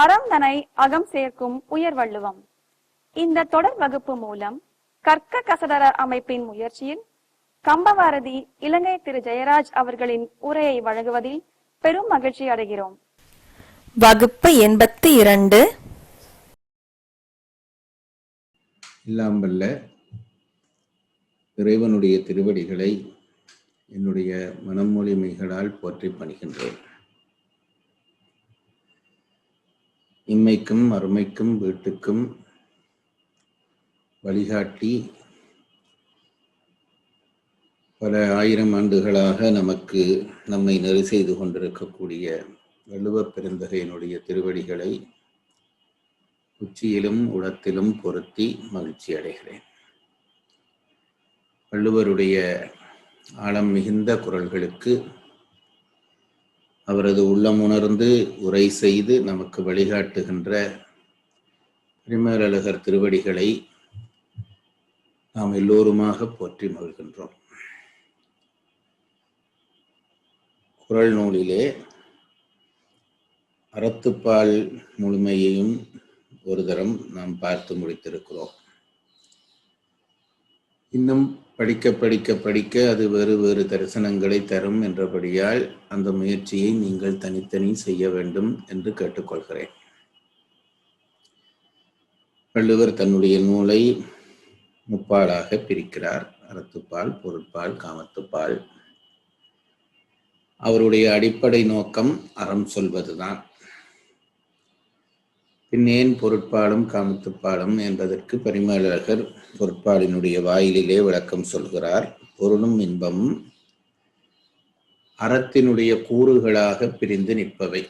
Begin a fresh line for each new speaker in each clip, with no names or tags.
அறம் தனை அகம் சேர்க்கும் உயர் வள்ளுவம். இந்த தொடர் வகுப்பு மூலம் கற்க கசடர அமைப்பின் முயற்சியில் கம்பவாரதி இலங்கை திரு ஜெயராஜ் அவர்களின் உரையை வழங்குவதில் பெரும் மகிழ்ச்சி அடைகிறோம்.
வகுப்பு 82.
எல்லாம் வல்ல இறைவனுடைய திருவடிகளை என்னுடைய மனமொழிமைகளால் போற்றி பணிகின்றேன். இம்மைக்கும் அருமைக்கும் வீட்டுக்கும் வழிகாட்டி பல ஆயிரம் ஆண்டுகளாக நம்மை நெறி செய்து கொண்டிருக்கக்கூடிய வள்ளுவப் பெருந்தகையினுடைய திருவடிகளை உச்சியிலும் உளத்திலும் பொருத்தி மகிழ்ச்சி அடைகிறேன். வள்ளுவருடைய ஆழம் மிகுந்த குரல்களுக்கு அவரது உள்ளமுணர்ந்து உரை செய்து நமக்கு வழிகாட்டுகின்ற பரிமேலழகர் திருவடிகளை நாம் எல்லோருமாக போற்றி மகிழ்கின்றோம். குறள் நூலிலே அறத்துப்பால் முழுமையையும் ஒரு தரம் நாம் பார்த்து முடித்திருக்கிறோம். இன்னும் படிக்க அது வேறு தரிசனங்களை தரும் என்றபடியால் அந்த முயற்சியை நீங்கள் தனித்தனி செய்ய வேண்டும் என்று கேட்டுக்கொள்கிறேன். வள்ளுவர் தன்னுடைய நூலை முப்பாலாக பிரிக்கிறார். அறத்துப்பால், பொருட்பால், காமத்துப்பால். அவருடைய அடிப்படை நோக்கம் அறம் சொல்வதுதான். பின்னேன் பொருட்பாலும் காமத்துப்பாலும் என்பதற்கு பரிமேலழகர் பொருட்பாலினுடைய வாயிலிலே விளக்கம் சொல்கிறார். பொருளும் இன்பமும் அறத்தினுடைய கூறுகளாக பிரிந்து நிற்பவை.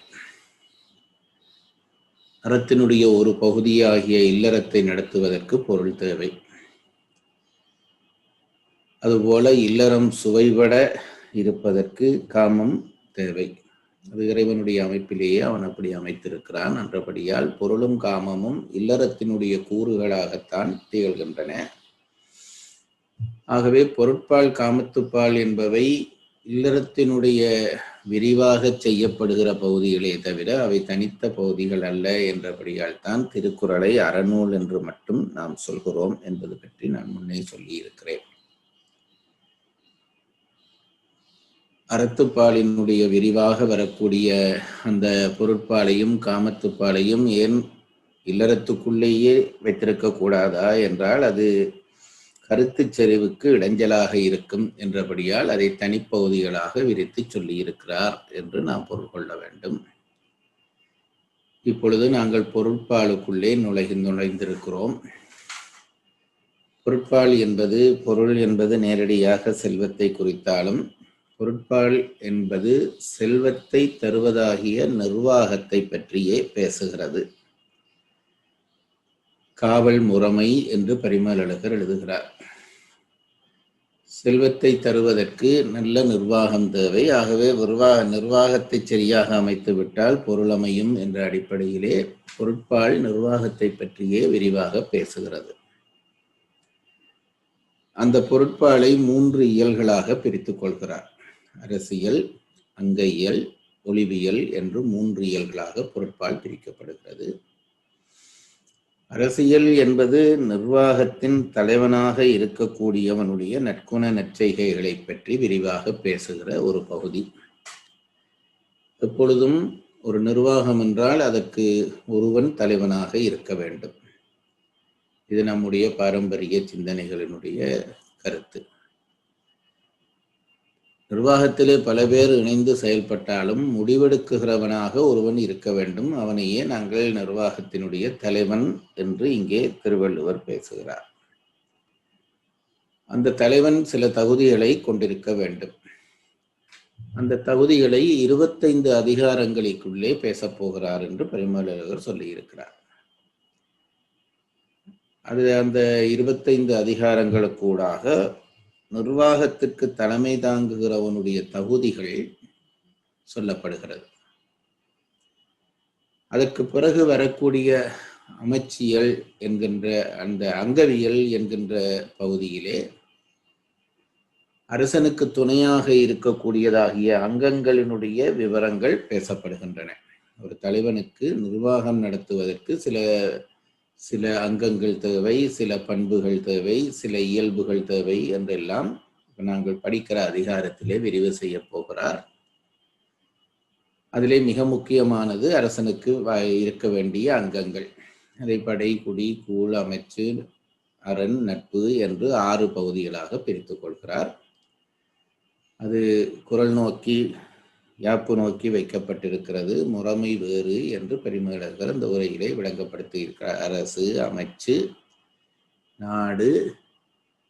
அறத்தினுடைய ஒரு பகுதியாகிய இல்லறத்தை நடத்துவதற்கு பொருள் தேவை. அதுபோல இல்லறம் சுவைபட இருப்பதற்கு காமம் தேவை. அது இறைவனுடைய அமைப்பிலேயே அவன் அப்படி அமைத்திருக்கிறான். என்றபடியால் பொருளும் காமமும் இல்லறத்தினுடைய கூறுகளாகத்தான் திகழ்கின்றன. ஆகவே பொருட்பால், காமத்துப்பால் என்பவை இல்லறத்தினுடைய விரிவாக செய்யப்படுகிற பகுதிகளே தவிர அவை தனித்த பகுதிகள் அல்ல. என்றபடியால் தான் திருக்குறளை அறநூல் என்று மட்டும் நாம் சொல்கிறோம் என்பது பற்றி நான் முன்னே சொல்லி இருக்கிறேன். அறத்துப்பாலினுடைய விரிவாக வரக்கூடிய அந்த பொருட்பாலையும் காமத்துப்பாலையும் ஏன் இல்லறத்துக்குள்ளேயே வைத்திருக்க கூடாதா என்றால் அது கருத்து செறிவுக்கு இடைஞ்சலாக இருக்கும் என்றபடியால் அதை தனிப்பகுதிகளாக விரித்து சொல்லி இருக்கிறார் என்று நாம் பொருள் கொள்ள வேண்டும். இப்பொழுது நாங்கள் பொருட்பாலுக்குள்ளே நுழைந்திருக்கிறோம். பொருட்பால் என்பது பொருள் என்பது நேரடியாக செல்வத்தை குறித்தாலும் பொருட்பால் என்பது செல்வத்தை தருவதாகிய நிர்வாகத்தை பற்றியே பேசுகிறது. காவல் முறைமை என்று பரிமேலழகர் எழுதுகிறார். செல்வத்தை தருவதற்கு நல்ல நிர்வாகம் தேவை. ஆகவே நிர்வாகத்தை சரியாக அமைத்து விட்டால் பொருளமையும் என்ற அடிப்படையிலே பொருட்பால் நிர்வாகத்தை பற்றியே விரிவாக பேசுகிறது. அந்த பொருட்பாலை 3 இயல்களாக பிரித்துக் கொள்கிறார். அரசியல், அங்கையியல், ஒளிவியல் என்று 3 இயல்களாக பொருட்பால் பிரிக்கப்படுகிறது. அரசியல் என்பது நிர்வாகத்தின் தலைவனாக இருக்கக்கூடியவனுடைய நற்குண நற்செய்கைகளை பற்றி விரிவாக பேசுகிற ஒரு பகுதி. எப்பொழுதும் ஒரு நிர்வாகம் என்றால் அதற்கு ஒருவன் தலைவனாக இருக்க வேண்டும். இது நம்முடைய பாரம்பரிய சிந்தனைகளினுடைய கருத்து. நிர்வாகத்திலே பல பேர் இணைந்து செயல்பட்டாலும் முடிவெடுக்குகிறவனாக ஒருவன் இருக்க வேண்டும். அவனையே நாங்கள் நிர்வாகத்தினுடைய தலைவன் என்று இங்கே திருவள்ளுவர் பேசுகிறார். அந்த தலைவன் சில தகுதிகளை கொண்டிருக்க வேண்டும். அந்த தகுதிகளை 25 அதிகாரங்களுக்குள்ளே பேசப்போகிறார் என்று பரிமேலழகர் சொல்லியிருக்கிறார். அது அந்த 25 அதிகாரங்களுக்கூடாக நிர்வாகத்திற்கு தலைமை தாங்குகிறவனுடைய தகுதிகள் சொல்லப்படுகிறது. அதற்கு பிறகு வரக்கூடிய அமைச்சியல் என்கின்ற அந்த அங்கவியல் என்கின்ற பகுதியிலே அரசனுக்கு துணையாக இருக்கக்கூடியதாகிய அங்கங்களினுடைய விவரங்கள் பேசப்படுகின்றன. ஒரு தலைவனுக்கு நிர்வாகம் நடத்துவதற்கு சில சில அங்கங்கள் தேவை, சில பண்புகள் தேவை, சில இயல்புகள் தேவை என்றெல்லாம் நாங்கள் படிக்கிற அதிகாரத்திலே விரிவு செய்ய போகிறார். அதிலே மிக முக்கியமானது அரசனுக்கு இருக்க வேண்டிய அங்கங்கள். அதை படை, குடி, கூழ், அமைச்சு, அரண், நட்பு என்று 6 பகுதிகளாக பிரித்துக் கொள்கிறார். அது குறள் நோக்கி யாப்பு நோக்கி வைக்கப்பட்டிருக்கிறது. முறைமை வேறு என்று பரிமேலழகர் அந்த உரையிலே விளங்கப்படுத்தி இருக்கிறார். அரசு, அமைச்சு, நாடு,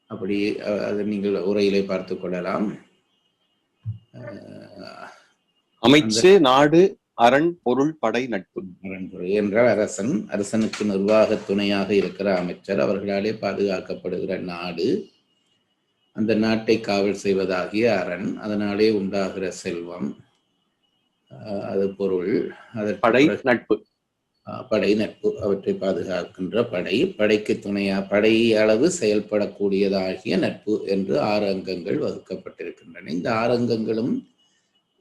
அப்படி அதை நீங்கள் உரையிலே பார்த்து கொள்ளலாம்.
அமைச்சு, நாடு, அரண், பொருள், படை, நட்பு.
அரண்பொருள் என்றால் அரசன், அரசனுக்கு நிர்வாக துணையாக இருக்கிற அமைச்சர், அவர்களாலே பாதுகாக்கப்படுகிற நாடு, அந்த நாட்டை காவல் செய்வதாகிய அரண், அதனாலே உண்டாகிற செல்வம், அது பொருள்,
படை, நட்பு.
படை, நட்பு, அவற்றை பாதுகாக்கின்ற படை, படைக்கு துணையா படை அளவு செயல்படக்கூடியதாகிய நட்பு என்று 6 அங்கங்கள் வகுக்கப்பட்டிருக்கின்றன. இந்த 6 அங்கங்களும்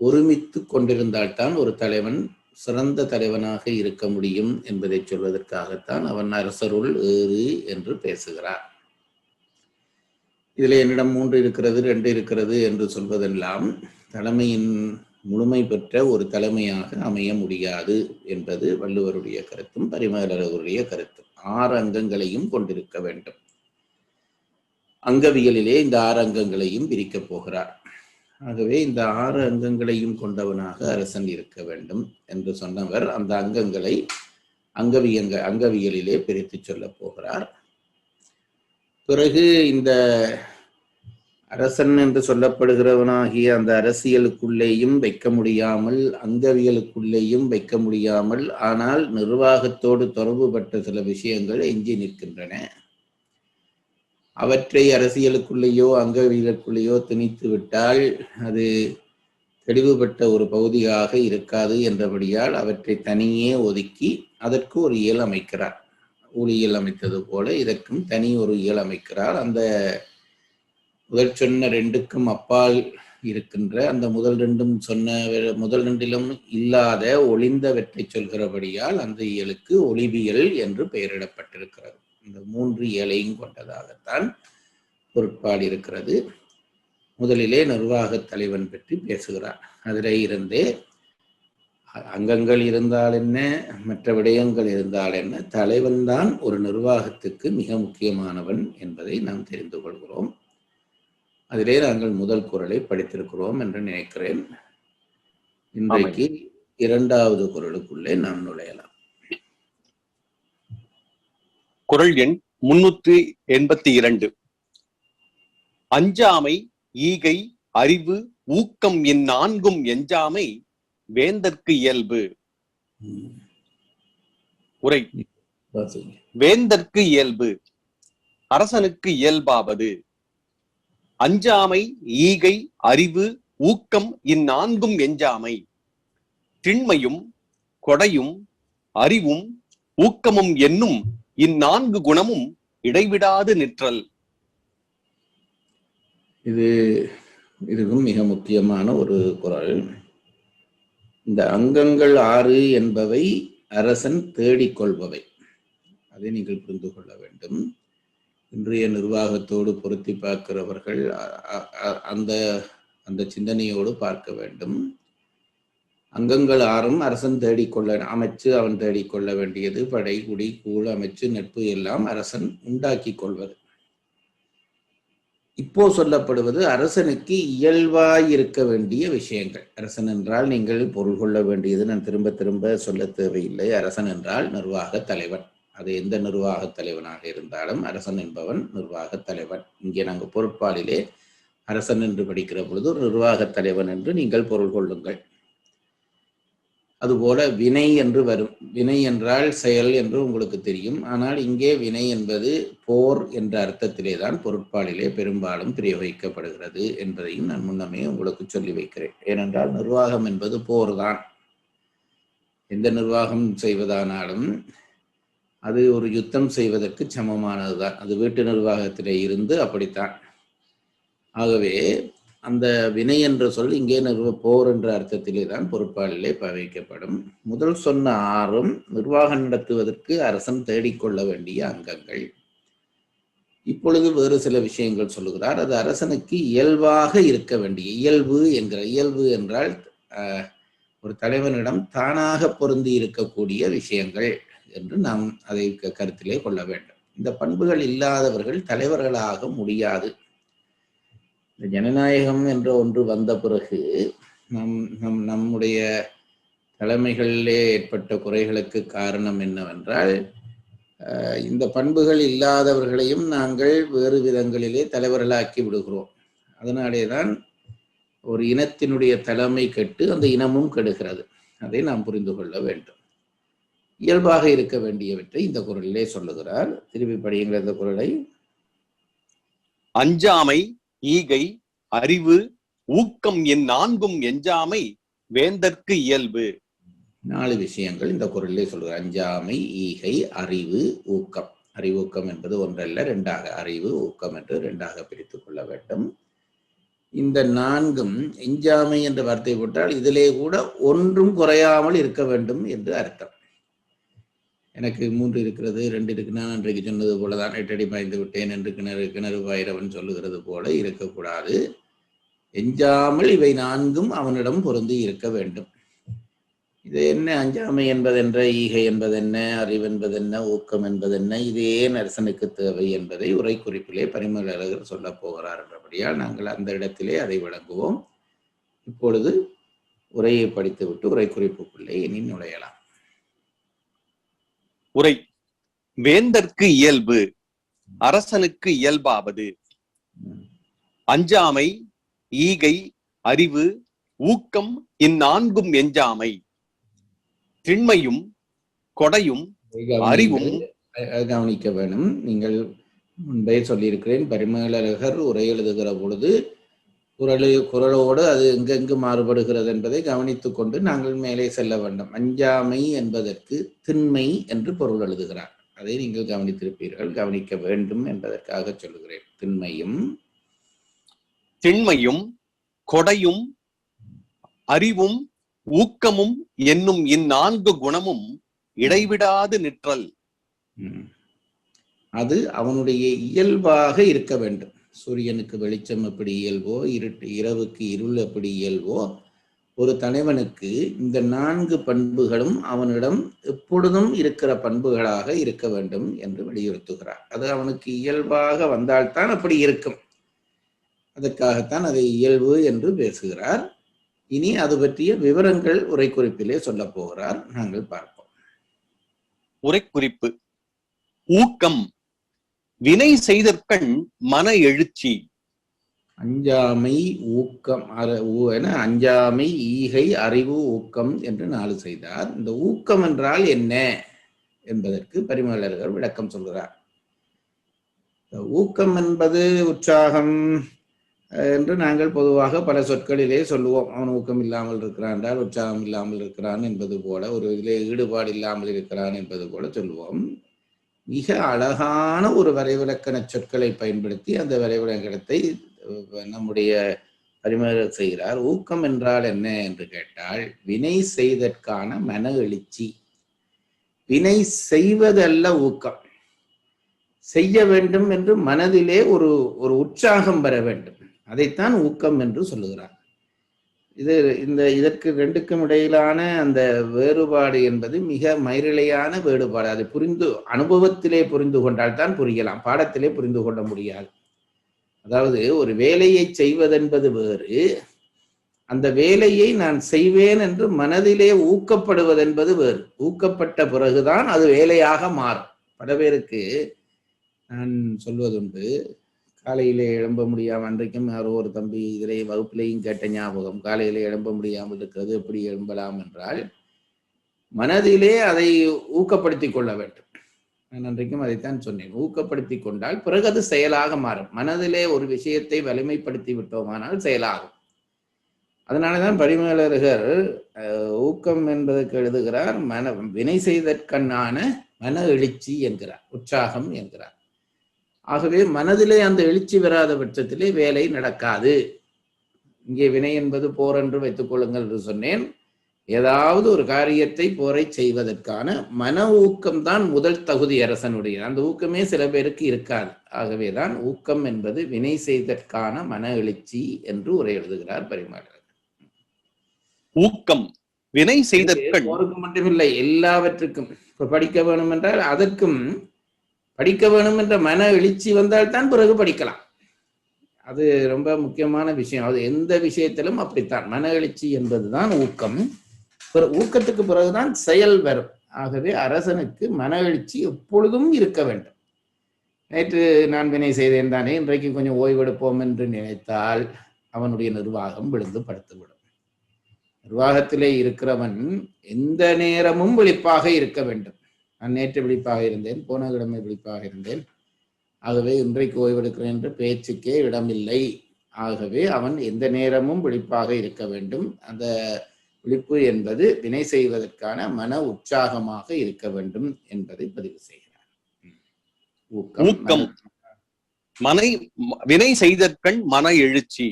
ஒருமித்து கொண்டிருந்தால்தான் ஒரு தலைவன் சிறந்த தலைவனாக இருக்க முடியும் என்பதை சொல்வதற்காகத்தான் அவன் அரசருள் ஏறு என்று பேசுகிறார். இதில் என்னிடம் 3 இருக்கிறது, 2 இருக்கிறது என்று சொல்வதெல்லாம் தலைமையின் முழுமை பெற்ற ஒரு தலைமையாக அமைய முடியாது என்பது வள்ளுவருடைய கருத்தும் பரிமேலழகருடைய கருத்தும். 6 அங்கங்களையும் கொண்டிருக்க வேண்டும். அங்கவியலிலே இந்த 6 அங்கங்களையும் பிரிக்கப் போகிறார். ஆகவே இந்த 6 அங்கங்களையும் கொண்டவனாக அரசன் இருக்க வேண்டும் என்று சொன்னவர் அந்த அங்கங்களை அங்கவியலிலே பிரித்து சொல்ல போகிறார். பிறகு இந்த அரசன் என்று சொல்லப்படுகிறவனாகிய அந்த அரசியலுக்குள்ளேயும் வைக்க முடியாமல், அங்கவியலுக்குள்ளேயும் வைக்க முடியாமல், ஆனால் நிர்வாகத்தோடு தொடர்புபட்ட சில விஷயங்கள் எஞ்சி நிற்கின்றன. அவற்றை அரசியலுக்குள்ளேயோ அங்கவியலுக்குள்ளேயோ திணித்து விட்டால் அது தெளிவுபட்ட ஒரு பகுதியாக இருக்காது என்றபடியால் அவற்றை தனியே ஒதுக்கி அதற்கு ஒரு இயல் அமைக்கிறார். ஊழியல் அமைத்தது போல இதற்கும் தனி ஒரு இயல் அமைக்கிறார். அந்த முதல் சொன்ன 2க்கும் அப்பால் இருக்கின்ற அந்த முதல் 2லும் இல்லாத ஒளிந்தவற்றை சொல்கிறபடியால் அந்த இயலுக்கு ஒளிவியல் என்று பெயரிடப்பட்டிருக்கிறது. இந்த 3 இயலையும் கொண்டதாகத்தான் பொருட்பாடு இருக்கிறது. முதலிலே நிர்வாக தலைவன் பற்றி பேசுகிறார். அதிலே இருந்தே அங்கங்கள் இருந்தால் என்ன, மற்ற விடயங்கள் இருந்தால் என்ன, தலைவன் தான் ஒரு நிர்வாகத்துக்கு மிக முக்கியமானவன் என்பதை நாம் தெரிந்து கொள்கிறோம். அதிலே நாங்கள் முதல் குறளை படித்திருக்கிறோம் என்று நினைக்கிறேன். இன்றைக்கு 2வது குறளுக்குள்ளே நாம் நுழையலாம்.
குறள் எண் 382. அஞ்சாமை, ஈகை, அறிவு, ஊக்கம் இந்நான்கும் எஞ்சாமை வேந்தற்கு இயல்பு. உரை. வேந்தற்கு இயல்பு, அரசனுக்கு இயல்பாவது. அஞ்சாமை, ஈகை, அறிவு, ஊக்கம் இந்நான்கும் எஞ்சாமை. திண்மையும் கொடையும் அறிவும் ஊக்கமும் என்னும் இந்நான்கு குணமும் இடைவிடாது நிற்றல்.
இதுவும் மிக முக்கியமான ஒரு குறள். இந்த அங்கங்கள் 6 என்பவை அரசன் தேடிக்கொள்பவை. அதை நீங்கள் புரிந்து கொள்ள வேண்டும். இன்றைய நிர்வாகத்தோடு பொருத்தி பார்க்கிறவர்கள் அந்த சிந்தனையோடு பார்க்க வேண்டும். அங்கங்கள் 6ம் அரசன் தேடிக்கொள்ள, அமைச்சு அவன் தேடிக்கொள்ள வேண்டியது. படை, குடி, கூழ், அமைச்சு, நட்பு எல்லாம் அரசன் உண்டாக்கி கொள்வது. இப்போ சொல்லப்படுவது அரசனுக்கு இயல்பாய் இருக்க வேண்டிய விஷயங்கள். அரசன் என்றால் நீங்கள் பொருள் கொள்ள வேண்டியது நான் திரும்ப திரும்ப சொல்ல தேவையில்லை. அரசன் என்றால் நிர்வாக தலைவன். அது எந்த நிர்வாக தலைவனாக இருந்தாலும் அரசன் என்பவன் நிர்வாக தலைவன். இங்கே நாங்கள் பொருட்பாலிலே அரசன் என்று படிக்கிற பொழுது ஒரு நிர்வாக தலைவன் என்று நீங்கள் பொருள் கொள்ளுங்கள். அதுபோல வினை என்று வரும். வினை என்றால் செயல் என்று உங்களுக்கு தெரியும். ஆனால் இங்கே வினை என்பது போர் என்ற அர்த்தத்திலே தான் பொருட்பாலிலே பெரும்பாலும் பிரயோகிக்கப்படுகிறது என்பதையும் நான் முன்னமே உங்களுக்கு சொல்லி வைக்கிறேன். ஏனென்றால் நிர்வாகம் என்பது போர் தான். எந்த நிர்வாகம் செய்வதானாலும் அது ஒரு யுத்தம் செய்வதற்கு சமமானதுதான். அது வீட்டு நிர்வாகத்திலே இருந்து அப்படித்தான். ஆகவே அந்த வினை என்ற சொல் இங்கே போர் என்ற அர்த்தத்திலே தான் பொருட்பாலிலே பாவிக்கப்படும். முதல் சொன்ன 6 நிர்வாகம் நடத்துவதற்கு அரசன் தேடிக்கொள்ள வேண்டிய அங்கங்கள். இப்பொழுது வேறு சில விஷயங்கள் சொல்லுகிறார். அது அரசனுக்கு இயல்பாக இருக்க வேண்டிய இயல்பு என்றால் ஒரு தலைவனிடம் தானாக பொருந்தி இருக்கக்கூடிய விஷயங்கள் என்று நாம் அதை கருத்திலே கொள்ள வேண்டும். இந்த பண்புகள் இல்லாதவர்கள் தலைவர்களாக முடியாது. இந்த ஜனநாயகம் என்ற ஒன்று வந்த பிறகு நம்முடைய தலைமைகளிலே ஏற்பட்ட குறைகளுக்கு காரணம் என்னவென்றால், இந்த பண்புகள் இல்லாதவர்களையும் நாங்கள் வேறு விதங்களிலே தலைவர்களாக்கி விடுகிறோம். அதனாலே தான் ஒரு இனத்தினுடைய தலைமை கெட்டு அந்த இனமும் கெடுகிறது. அதை நாம் புரிந்து கொள்ள வேண்டும். இயல்பாக இருக்க வேண்டியவற்றை இந்த குறளிலே சொல்லுகிறார். திருப்பி படியுங்கள் இந்த குறளை.
அஞ்சாமை, ஈகை, அறிவு, ஊக்கம் என் 4ம் எஞ்சாமை வேந்தற்கு இயல்பு.
4 விஷயங்கள் இந்த குறளிலே சொல்லுகிறார். அஞ்சாமை, ஈகை, அறிவு, ஊக்கம். அறிவூக்கம் என்பது ஒன்றல்ல, 2ஆக அறிவு ஊக்கம் என்று 2ஆக பிரித்துக் கொள்ள வேண்டும். இந்த 4ம் எஞ்சாமை என்ற வார்த்தை போட்டால் இதிலே கூட ஒன்றும் குறையாமல் இருக்க வேண்டும் என்று அர்த்தம். எனக்கு 3 இருக்கிறது, 2 இருக்கு, நான் அன்றைக்கு சொன்னது போலதான் 8 அடி பாய்ந்து விட்டேன் என்று கிணறு பாயிரவன் சொல்லுகிறது போல இருக்கக்கூடாது. எஞ்சாமல் இவை 4ம் அவனிடம் பொருந்தி இருக்க வேண்டும். இது என்ன அஞ்சாமை என்பதென்ற, ஈகை என்பதென்ன, அறிவு என்பதென்ன, ஊக்கம் என்பதென்ன, இது ஏன் அரசனுக்கு தேவை என்பதை உரை குறிப்பிலே பரிமேலழகர் சொல்ல போகிறார் என்றபடியால் நாங்கள் அந்த இடத்திலே அதை விளங்குவோம். இப்பொழுது உரையை படித்துவிட்டு உரை குறிப்புக்குள்ளே இனி நுழையலாம்.
உரை. வேந்தற்கு இயல்பு, அரசனுக்கு இயல்பாவது. அஞ்சாமை, ஈகை, அறிவு, ஊக்கம் இந்4ம் எஞ்சாமை. திண்மையும் கொடையும் அறிவும்.
கவனிக்க வேணும். நீங்கள் முன்பே சொல்லியிருக்கிறேன், பரிமேலழகர் உரை எழுதுகிற பொழுது குறளோடு அது எங்கெங்கு மாறுபடுகிறது என்பதை கவனித்துக் கொண்டு நாங்கள் மேலே செல்ல வேண்டும். அஞ்சாமை என்பதற்கு திண்மை என்று பொருள் எழுதுகிறார். அதை நீங்கள் கவனித்திருப்பீர்கள், கவனிக்க வேண்டும் என்பதற்காக சொல்லுகிறேன்.
திண்மையும் கொடையும் அறிவும் ஊக்கமும் என்னும் இந்4 குணமும் இடைவிடாது நிற்றல். அது
அவனுடைய இயல்பாக இருக்க வேண்டும். சூரியனுக்கு வெளிச்சம் எப்படி இயல்போ, இரவுக்கு இருள் எப்படி இயல்போ, ஒரு தலைவனுக்கு இந்த 4 பண்புகளும் அவனிடம் எப்பொழுதும் இருக்கிற பண்புகளாக இருக்க வேண்டும் என்று வலியுறுத்துகிறார். அது அவனுக்கு இயல்பாக வந்தால்தான் அப்படி இருக்கும். அதற்காகத்தான் அதை இயல்பு என்று பேசுகிறார். இனி அது பற்றிய விவரங்கள் உரை குறிப்பிலே சொல்ல போகிறார். நாங்கள் பார்ப்போம்.
உரை குறிப்பு. ஊக்கம், வினை செய்தற்கண் மன எழுச்சி.
அஞ்சாமை, ஊக்கம், அஞ்சாமை, ஈகை, அறிவு, ஊக்கம் என்று 4 செய்தார். இந்த ஊக்கம் என்றால் என்ன என்பதற்கு பரிமேலழகர் விளக்கம் சொல்கிறார். ஊக்கம் என்பது உற்சாகம் என்று நாங்கள் பொதுவாக பல சொற்களிலே சொல்லுவோம். அவன் ஊக்கம் இல்லாமல் இருக்கிறான் என்றால் உற்சாகம் இல்லாமல் இருக்கிறான் என்பது போல, ஒரு இதிலே ஈடுபாடு இல்லாமல் இருக்கிறான் என்பது போல சொல்லுவோம். மிக அழகான ஒரு வரைவிலக்கண சொற்களை பயன்படுத்தி அந்த வரைவிலக்கணத்தை நம்முடைய பரிமேலழகர் செய்கிறார். ஊக்கம் என்றால் என்ன என்று கேட்டால், வினை செய்தற்கான மன எழுச்சி. வினை செய்வதல்ல ஊக்கம், செய்ய வேண்டும் என்று மனதிலே ஒரு உற்சாகம் பெற வேண்டும். அதைத்தான் ஊக்கம் என்று சொல்லுகிறார். இதற்கு 2க்கும் இடையிலான அந்த வேறுபாடு என்பது மிக மயிரிழையான வேறுபாடு. அதை அனுபவத்திலே புரிந்து கொண்டால் தான் புரியலாம், பாடத்திலே புரிந்து கொள்ள முடியாது. அதாவது ஒரு வேலையை செய்வதென்பது வேறு, அந்த வேலையை நான் செய்வேன் என்று மனதிலே ஊக்கப்படுவதென்பது வேறு. ஊக்கப்பட்ட பிறகுதான் அது வேலையாக மாறும். பல பேருக்கு நான் சொல்வதுண்டு, காலையிலே எழும்ப முடியாமல், அன்றைக்கும் யாரோ ஒரு தம்பி இதிலே வகுப்பிலையும் கேட்ட ஞாபகம், காலையிலே எழும்ப முடியாமல் இருக்கிறது, எப்படி எழும்பலாம் என்றால் மனதிலே அதை ஊக்கப்படுத்தி கொள்ள வேண்டும். நான் அன்றைக்கும் அதைத்தான் சொன்னேன். ஊக்கப்படுத்தி கொண்டால் பிறகு அது செயலாக மாறும். மனதிலே ஒரு விஷயத்தை வலிமைப்படுத்தி விட்டோமானால் செயலாகும். அதனாலதான் பரிமேலழகர் ஊக்கம் என்பதற்கு எழுதுகிறார், வினை செய்தற்கண்ணான மன எழுச்சி என்கிறார், உற்சாகம் என்கிறார். ஆகவே மனதிலே அந்த எழுச்சி வராத பட்சத்திலே வேலை நடக்காது. இங்கே வினை என்பது போர் என்று வைத்துக் கொள்ளுங்கள் என்று சொன்னேன். ஏதாவது ஒரு காரியத்தை போரை செய்வதற்கான மன ஊக்கம்தான் முதல் தகுதி அரசனுடைய. அந்த ஊக்கமே சில பேருக்கு இருக்காது. ஆகவேதான் ஊக்கம் என்பது வினை செய்தற்கான மன எழுச்சி என்று உரை எழுதுகிறார் பரிமாளர்.
ஊக்கம் வினை செய்தற்கண்
போருக்கு மட்டுமில்லை, எல்லாவற்றுக்கும். இப்ப படிக்க வேணும் என்றால் அதற்கும் படிக்க வேணும் என்ற மன எழுச்சி வந்தால்தான் பிறகு படிக்கலாம். அது ரொம்ப முக்கியமான விஷயம். அது எந்த விஷயத்திலும் அப்படித்தான். மன எழுச்சி என்பதுதான் ஊக்கம். ஊக்கத்துக்கு பிறகுதான் செயல் வரும். ஆகவே அரசனுக்கு மன எழுச்சி எப்பொழுதும் இருக்க வேண்டும். நேற்று நான் வினை செய்தேன் தானே, இன்றைக்கு கொஞ்சம் ஓய்வெடுப்போம் என்று நினைத்தால் அவனுடைய நிர்வாகம் விழுந்து படுத்துவிடும். நிர்வாகத்திலே இருக்கிறவன் எந்த நேரமும் விழிப்பாக இருக்க வேண்டும். நான் நேற்று விழிப்பாக இருந்தேன், போன கிழமை விழிப்பாக இருந்தேன், ஆகவே இன்றைக்கு ஓய்வெடுக்கிறேன் என்ற பேச்சுக்கே இடமில்லை. ஆகவே அவன் எந்த நேரமும் விழிப்பாக இருக்க வேண்டும். அந்த விழிப்பு என்பது வினை செய்வதற்கான மன உற்சாகமாக இருக்க வேண்டும் என்பதை பதிவு செய்கிறார்.
ஊக்கம் வினை செய்தற்கண் மன எழுச்சி.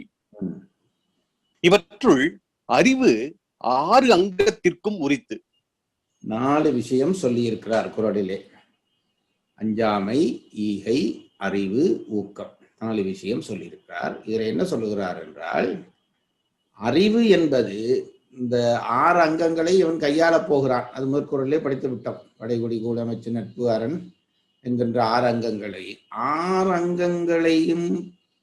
இவற்றுள் அறிவு 6 அங்கத்திற்கும் உரித்து
4 விஷயம் சொல்லி இருக்கிறார் குறளிலே. அஞ்சாமை, ஈகை, அறிவு, ஊக்கம், 4 விஷயம் சொல்லியிருக்கிறார். இதில் என்ன சொல்லுகிறார் என்றால், அறிவு என்பது இந்த 6 அங்கங்களை இவன் கையாள போகிறான். அது மேற்குறளிலே படித்து விட்டோம். படைகுடி கூடமைச்சு நட்பு அரண் என்கின்ற 6 அங்கங்களை 6 அங்கங்களையும்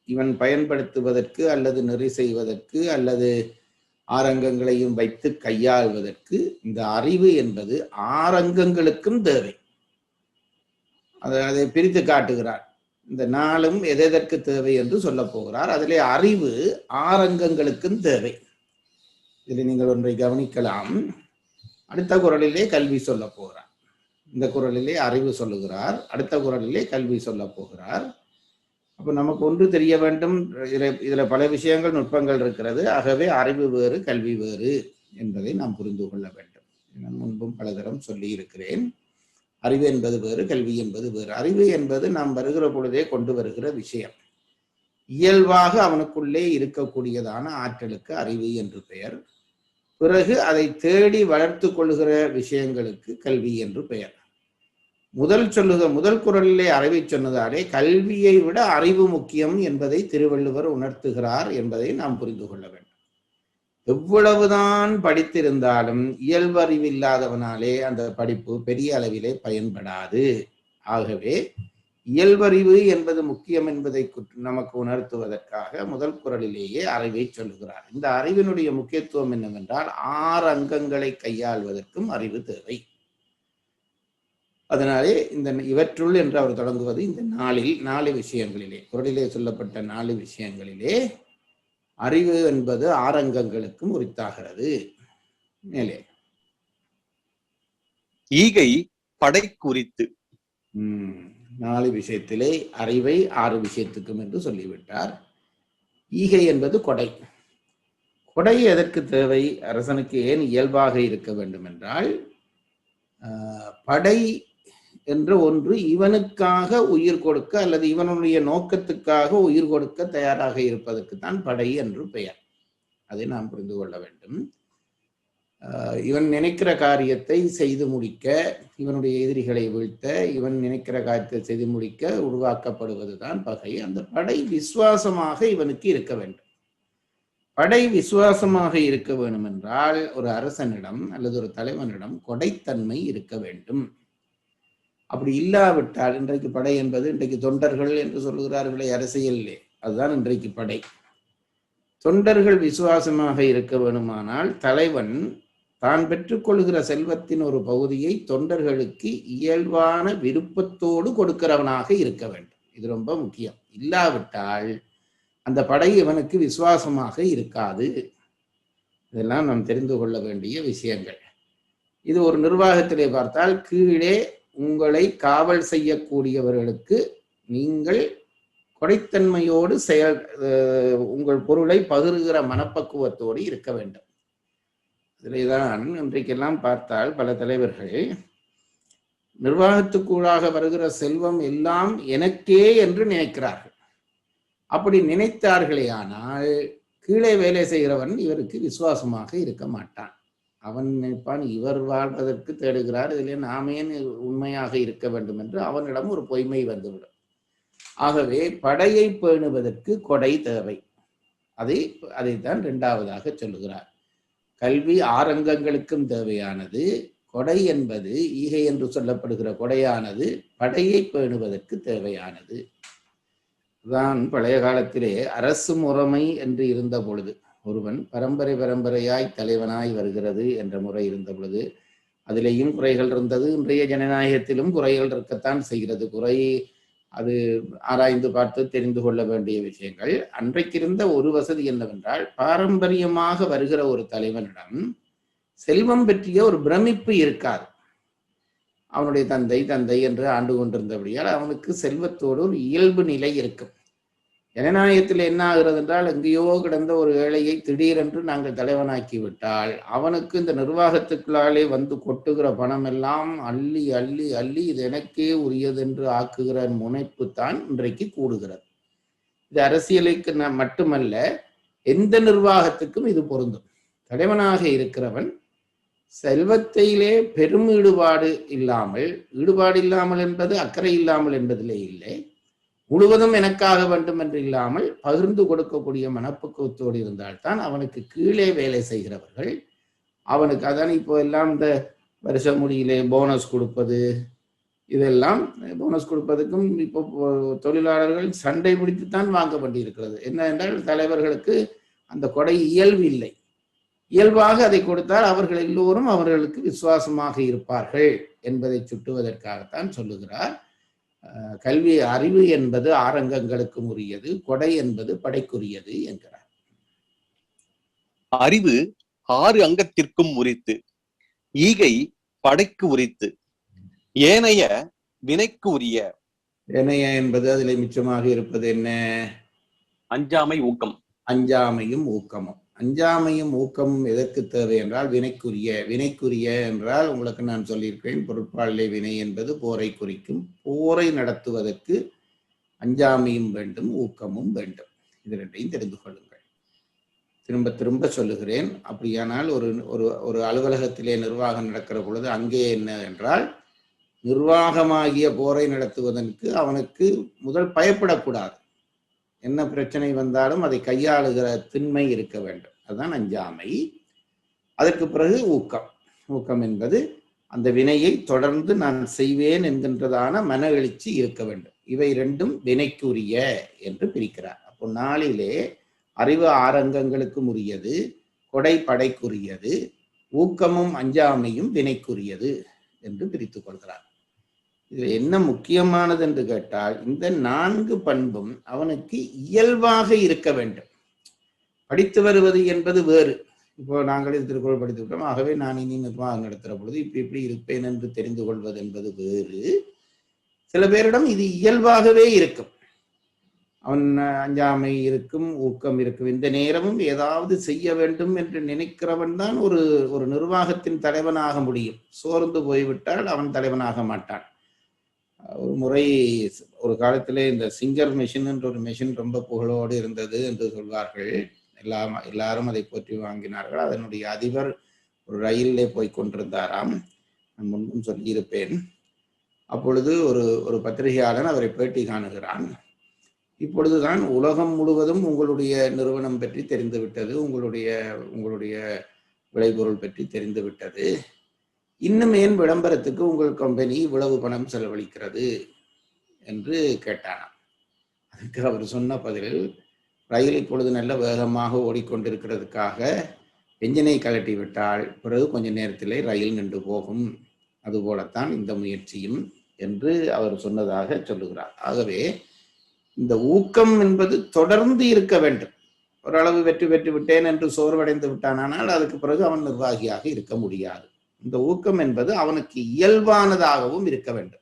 இவன் பயன்படுத்துவதற்கு அல்லது நெறி செய்வதற்கு அல்லது 6 அங்கங்களையும் வைத்து கையாள்வதற்கு இந்த அறிவு என்பது 6 அங்கங்களுக்கும் தேவை. அதை பிரித்து காட்டுகிறார். இந்த 4ம் எதற்கு தேவை என்று சொல்ல போகிறார். அதிலே அறிவு 6 அங்கங்களுக்கும் தேவை. இதில் நீங்கள் ஒன்றை கவனிக்கலாம். அடுத்த குறளிலே கல்வி சொல்ல போகிறார். இந்த குறளிலே அறிவு சொல்லுகிறார், அடுத்த குறளிலே கல்வி சொல்ல போகிறார். அப்ப நமக்கு ஒன்று தெரிய வேண்டும், இதுல பல விஷயங்கள் நுட்பங்கள் இருக்கிறது. ஆகவே அறிவு வேறு கல்வி வேறு என்பதை நாம் புரிந்து கொள்ள வேண்டும். நான் முன்பும் பலதரம் சொல்லி இருக்கிறேன். அறிவு என்பது வேறு, கல்வி என்பது வேறு. அறிவு என்பது நாம் வருகிற பொழுதே கொண்டு வருகிற விஷயம். இயல்பாக அவனுக்குள்ளே இருக்கக்கூடியதான ஆற்றலுக்கு அறிவு என்று பெயர். பிறகு அதை தேடி வளர்த்து கொள்ளுகிற விஷயங்களுக்கு கல்வி என்று பெயர். முதல் குறளிலே அறிவை சொன்னதாலே கல்வியை விட அறிவு முக்கியம் என்பதை திருவள்ளுவர் உணர்த்துகிறார் என்பதை நாம் புரிந்து கொள்ள வேண்டும். எவ்வளவுதான் படித்திருந்தாலும் இயல்பறிவில்லாதவனாலே அந்த படிப்பு பெரிய அளவிலே பயன்படாது. ஆகவே இயல்பறிவு என்பது முக்கியம் என்பதை நமக்கு உணர்த்துவதற்காக முதல் குறளிலேயே அறிவை சொல்லுகிறார். இந்த அறிவினுடைய முக்கியத்துவம் என்னவென்றால் 6 அங்கங்களை கையாள்வதற்கும் அறிவு தேவை. அதனாலே இவற்றுள் என்று அவர் தொடங்குவது இந்த 4 விஷயங்களிலே, குறளிலே சொல்லப்பட்ட 4 விஷயங்களிலே அறிவு என்பது 6 அங்கங்களுக்கும் உரித்தாகிறது. மேலே
ஈகை படை குறித்து
4 விஷயத்திலே அறிவை 6 விஷயத்துக்கும் என்று சொல்லிவிட்டார். ஈகை என்பது கொடை. கொடை எதற்கு தேவை? அரசனுக்கு ஏன் இயல்பாக இருக்க வேண்டும் என்றால், படை என்ற ஒன்று இவனுக்காக உயிர் கொடுக்க அல்லது இவனுடைய நோக்கத்துக்காக உயிர் கொடுக்க தயாராக இருப்பதற்கு தான் படை என்று பெயர். அதை நாம் புரிந்து கொள்ள வேண்டும். இவன் நினைக்கிற காரியத்தை செய்து முடிக்க, இவனுடைய எதிரிகளை வீழ்த்த, இவன் நினைக்கிற காரியத்தை செய்து முடிக்க உருவாக்கப்படுவதுதான் பகை. அந்த படை விசுவாசமாக இவனுக்கு இருக்க வேண்டும். படை விசுவாசமாக இருக்க வேண்டும் என்றால் ஒரு அரசனிடம் அல்லது ஒரு தலைவனிடம் கொடைத்தன்மை இருக்க வேண்டும். அப்படி இல்லாவிட்டால், இன்றைக்கு படை என்பது இன்றைக்கு தொண்டர்கள் என்று சொல்லுகிறார்களே அரசியலிலே, அதுதான் இன்றைக்கு படை. தொண்டர்கள் விசுவாசமாக இருக்க வேண்டுமானால் தலைவன் தான் பெற்றுக்கொள்கிற செல்வத்தின் ஒரு பகுதியை தொண்டர்களுக்கு இயல்பான விருப்பத்தோடு கொடுக்கிறவனாக இருக்க வேண்டும். இது ரொம்ப முக்கியம். இல்லாவிட்டால் அந்த படை இவனுக்கு விசுவாசமாக இருக்காது. இதெல்லாம் நாம் தெரிந்து கொள்ள வேண்டிய விஷயங்கள். இது ஒரு நிர்வாகத்திலே பார்த்தால், கீழே உங்களை காவல் செய்யக்கூடியவர்களுக்கு நீங்கள் கொடைத்தன்மையோடு உங்கள் பொருளை பகிர்கிற மனப்பக்குவத்தோடு இருக்க வேண்டும். இதிலேதான் இன்றைக்கெல்லாம் பார்த்தால் பல தலைவர்கள் நிர்வாகத்துக்குள்ளாக வருகிற செல்வம் எல்லாம் எனக்கே என்று நினைக்கிறார்கள். அப்படி நினைத்தார்களே ஆனால் கீழே வேலை செய்கிறவன் இவருக்கு விசுவாசமாக இருக்க மாட்டான். அவன் நினைப்பான் இவர் வாழ்வதற்கு தேடுகிறார், இதிலே நாமே உண்மையாக இருக்க வேண்டும் என்று அவனிடம் ஒரு பொய்மை வந்துவிடும். ஆகவே படையை பேணுவதற்கு கொடை தேவை. அதைத்தான் இரண்டாவதாக சொல்லுகிறார். கல்வி ஆரங்கங்களுக்கும் தேவையானது. கொடை என்பது ஈகை என்று சொல்லப்படுகிற கொடையானது படையை பேணுவதற்கு தேவையானது. தான் பழைய காலத்திலே அரசு முறைமை என்று இருந்த பொழுது, ஒருவன் பரம்பரையாய் தலைவனாய் வருகிறது என்ற முறை இருந்த பொழுது அதிலேயும் குறைகள் இருந்தது. இன்றைய ஜனநாயகத்திலும் குறைகள் இருக்கத்தான் செய்கிறது. குறை அது ஆராய்ந்து பார்த்து தெரிந்து கொள்ள வேண்டிய விஷயங்கள். அன்றைக்கு இருந்த ஒரு வசதி என்னவென்றால், பாரம்பரியமாக வருகிற ஒரு தலைவனிடம் செல்வம் பற்றிய ஒரு பிரமிப்பு இருக்காது. அவனுடைய தந்தை என்று ஆண்டு கொண்டிருந்தபடியால் அவனுக்கு செல்வத்தோடு ஒரு இயல்பு நிலை இருக்கும். ஜனநாயகத்தில் என்ன ஆகிறது என்றால், எங்கேயோ கிடந்த ஒரு ஏழையை திடீரென்று நாங்கள் தலைவனாக்கி விட்டால் அவனுக்கு இந்த நிர்வாகத்துக்குள்ளாலே வந்து கொட்டுகிற பணம் எல்லாம் அள்ளி அள்ளி அள்ளி இது எனக்கே உரியது என்று ஆக்குகிற முனைப்பு தான் இன்றைக்கு கூடுகிறது. இது அரசியலுக்கு மட்டுமல்ல, எந்த நிர்வாகத்துக்கும் இது பொருந்தும். தலைவனாக இருக்கிறவன் செல்வத்திலே பெரும் ஈடுபாடு இல்லாமல் என்பது அக்கறை இல்லாமல் என்பதிலே இல்லை, முழுவதும் எனக்காக வேண்டும் என்று இல்லாமல் பகிர்ந்து கொடுக்கக்கூடிய மனப்பக்குவத்தோடு இருந்தால்தான் அவனுக்கு கீழே வேலை செய்கிறவர்கள் அவனுக்கு, அதான் இப்போ எல்லாம் இந்த வருஷ முடியிலே போனஸ் கொடுப்பது, இதெல்லாம் போனஸ் கொடுப்பதுக்கும் இப்போ தொழிலாளர்கள் சண்டை பிடித்துத்தான் வாங்க வேண்டியிருக்கிறது. என்ன என்றால், தலைவர்களுக்கு அந்த கொடை இயல்பு இல்லை. இயல்பாக அதை கொடுத்தால் அவர்கள் எல்லோரும் அவர்களுக்கு விசுவாசமாக இருப்பார்கள் என்பதை சுட்டுவதற்காகத்தான் சொல்லுகிறார். கல்வி அறிவு என்பது ஆரங்கங்களுக்கும் உரியது, கொடை என்பது படைக்குரியது என்கிறார்.
அறிவு 6 அங்கத்திற்கும் உரித்து, ஈகை படைக்கு உரித்து, ஏனைய வினைக்கு உரிய.
ஏனைய என்பது அதில் மிச்சமாக இருப்பது என்ன?
அஞ்சாமை, ஊக்கம்.
அஞ்சாமையும் ஊக்கமும். அஞ்சாமையும் ஊக்கமும் எதற்கு தேவை என்றால் வினைக்குரிய என்றால், உங்களுக்கு நான் சொல்லியிருக்கிறேன், பொருட்பாலிலே வினை என்பது போரை குறிக்கும். போரை நடத்துவதற்கு அஞ்சாமையும் வேண்டும், ஊக்கமும் வேண்டும். இது ரெண்டையும் தெரிந்து கொள்ளுங்கள். திரும்ப திரும்ப சொல்லுகிறேன். அப்படியானால் ஒரு அலுவலகத்திலே நிர்வாகம் நடக்கிற பொழுது அங்கே என்ன என்றால், நிர்வாகமாகிய போரை நடத்துவதற்கு அவனுக்கு முதல் பயப்படக்கூடாது. என்ன பிரச்சனை வந்தாலும் அதை கையாளுகிற திண்மை இருக்க வேண்டும். அதுதான் அஞ்சாமை. அதற்கு பிறகு ஊக்கம் என்பது அந்த வினையை தொடர்ந்து நான் செய்வேன் என்கின்றதான மன எழுச்சி இருக்க வேண்டும். இவை ரெண்டும் வினைக்குரிய என்று பிரிக்கிறார். அப்போ நாளிலே அறிவு ஆரங்கங்களுக்கும் உரியது, கொடை படைக்குரியது, ஊக்கமும் அஞ்சாமையும் வினைக்குரியது என்று பிரித்துக் கொள்கிறார். இது என்ன முக்கியமானது என்று கேட்டால், இந்த 4 பண்பும் அவனுக்கு இயல்பாக இருக்க வேண்டும். படித்து வருவது என்பது வேறு. இப்போ நாங்களே திருக்குறள் படித்து விட்டோம், ஆகவே நான் இனி நிர்வாகம் நடத்துகிற பொழுது இப்படி இருப்பேன் என்று தெரிந்து கொள்வது என்பது வேறு. சில பேரிடம் இது இயல்பாகவே இருக்கும். அவன் அஞ்சாமை இருக்கும், ஊக்கம் இருக்கும். இந்த நேரமும் ஏதாவது செய்ய வேண்டும் என்று நினைக்கிறவன் தான் ஒரு நிர்வாகத்தின் தலைவனாக முடியும். சோர்ந்து போய்விட்டால் அவன் தலைவனாக மாட்டான். ஒரு முறை ஒரு காலத்திலே இந்த சிங்கர் மெஷின் என்ற ஒரு மெஷின் ரொம்ப புகழோடு இருந்தது என்று சொல்வார்கள். எல்லாரும் அதை போற்றி வாங்கினார்கள். அதனுடைய அதிபர் ஒரு ரயிலே போய் கொண்டிருந்தாராம். நான் முன்பும் சொல்லியிருப்பேன். அப்பொழுது ஒரு பத்திரிகையாளன் அவரை பேட்டி காணுகிறான். இப்பொழுதுதான் உலகம் முழுவதும் உங்களுடைய நிறுவனம் பற்றி தெரிந்துவிட்டது, உங்களுடைய விளைபொருள் பற்றி தெரிந்துவிட்டது, இன்னும் ஏன் விளம்பரத்துக்கு உங்கள் கம்பெனி இவ்வளவு பணம் செலவழிக்கிறது என்று கேட்டானாம். அதுக்கு அவர் சொன்ன பதில், ரயில் இப்பொழுது நல்ல வேகமாக ஓடிக்கொண்டிருக்கிறதுக்காக என்ஜினை கழட்டி விட்டால் பிறகு கொஞ்ச நேரத்திலே ரயில் நின்று போகும், அதுபோலத்தான் இந்த முயற்சியும் என்று அவர் சொன்னதாக சொல்லுகிறார். ஆகவே இந்த ஊக்கம் என்பது தொடர்ந்து இருக்க வேண்டும். ஓரளவு வெற்றி பெற்று விட்டேன் என்று சோர்வடைந்து விட்டானால் அதுக்கு பிறகு அவன் நிர்வாகியாக இருக்க முடியாது. இந்த ஊக்கம் என்பது அவனுக்கு இயல்பானதாகவும் இருக்க வேண்டும்.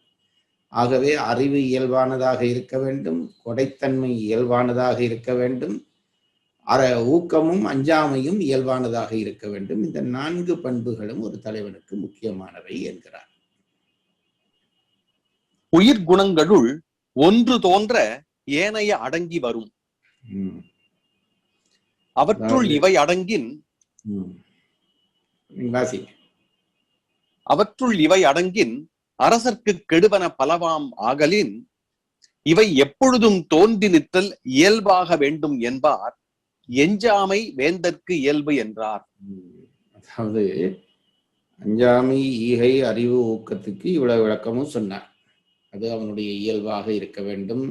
ஆகவே அறிவு இயல்பானதாக இருக்க வேண்டும், கொடைத்தன்மை இயல்பானதாக இருக்க வேண்டும், ஊக்கமும் அஞ்சாமையும் இயல்பானதாக இருக்க வேண்டும். இந்த 4 பண்புகளும் ஒரு தலைவனுக்கு முக்கியமானவை என்கிறார்.
உயிர் குணங்களுள் ஒன்று தோன்ற ஏனைய அடங்கி வரும். அவற்றுள் இவை அடங்கின் அவற்றுள் இவை அடங்கின் அரசர்க்கு கெடுவன பலவாம் ஆகலின் இவை எப்பொழுதும் தோன்றி நிற்றல் இயல்பாக வேண்டும் என்பார் எஞ்சாமை வேந்தற்கு இயல்பு என்றார்.
அதாவது அஞ்சாமை, ஈகை, அறிவு, ஊக்கத்துக்கு இவ்வளவு விளக்கமும் சொன்னார். அது அவனுடைய இயல்பாக இருக்க வேண்டும்.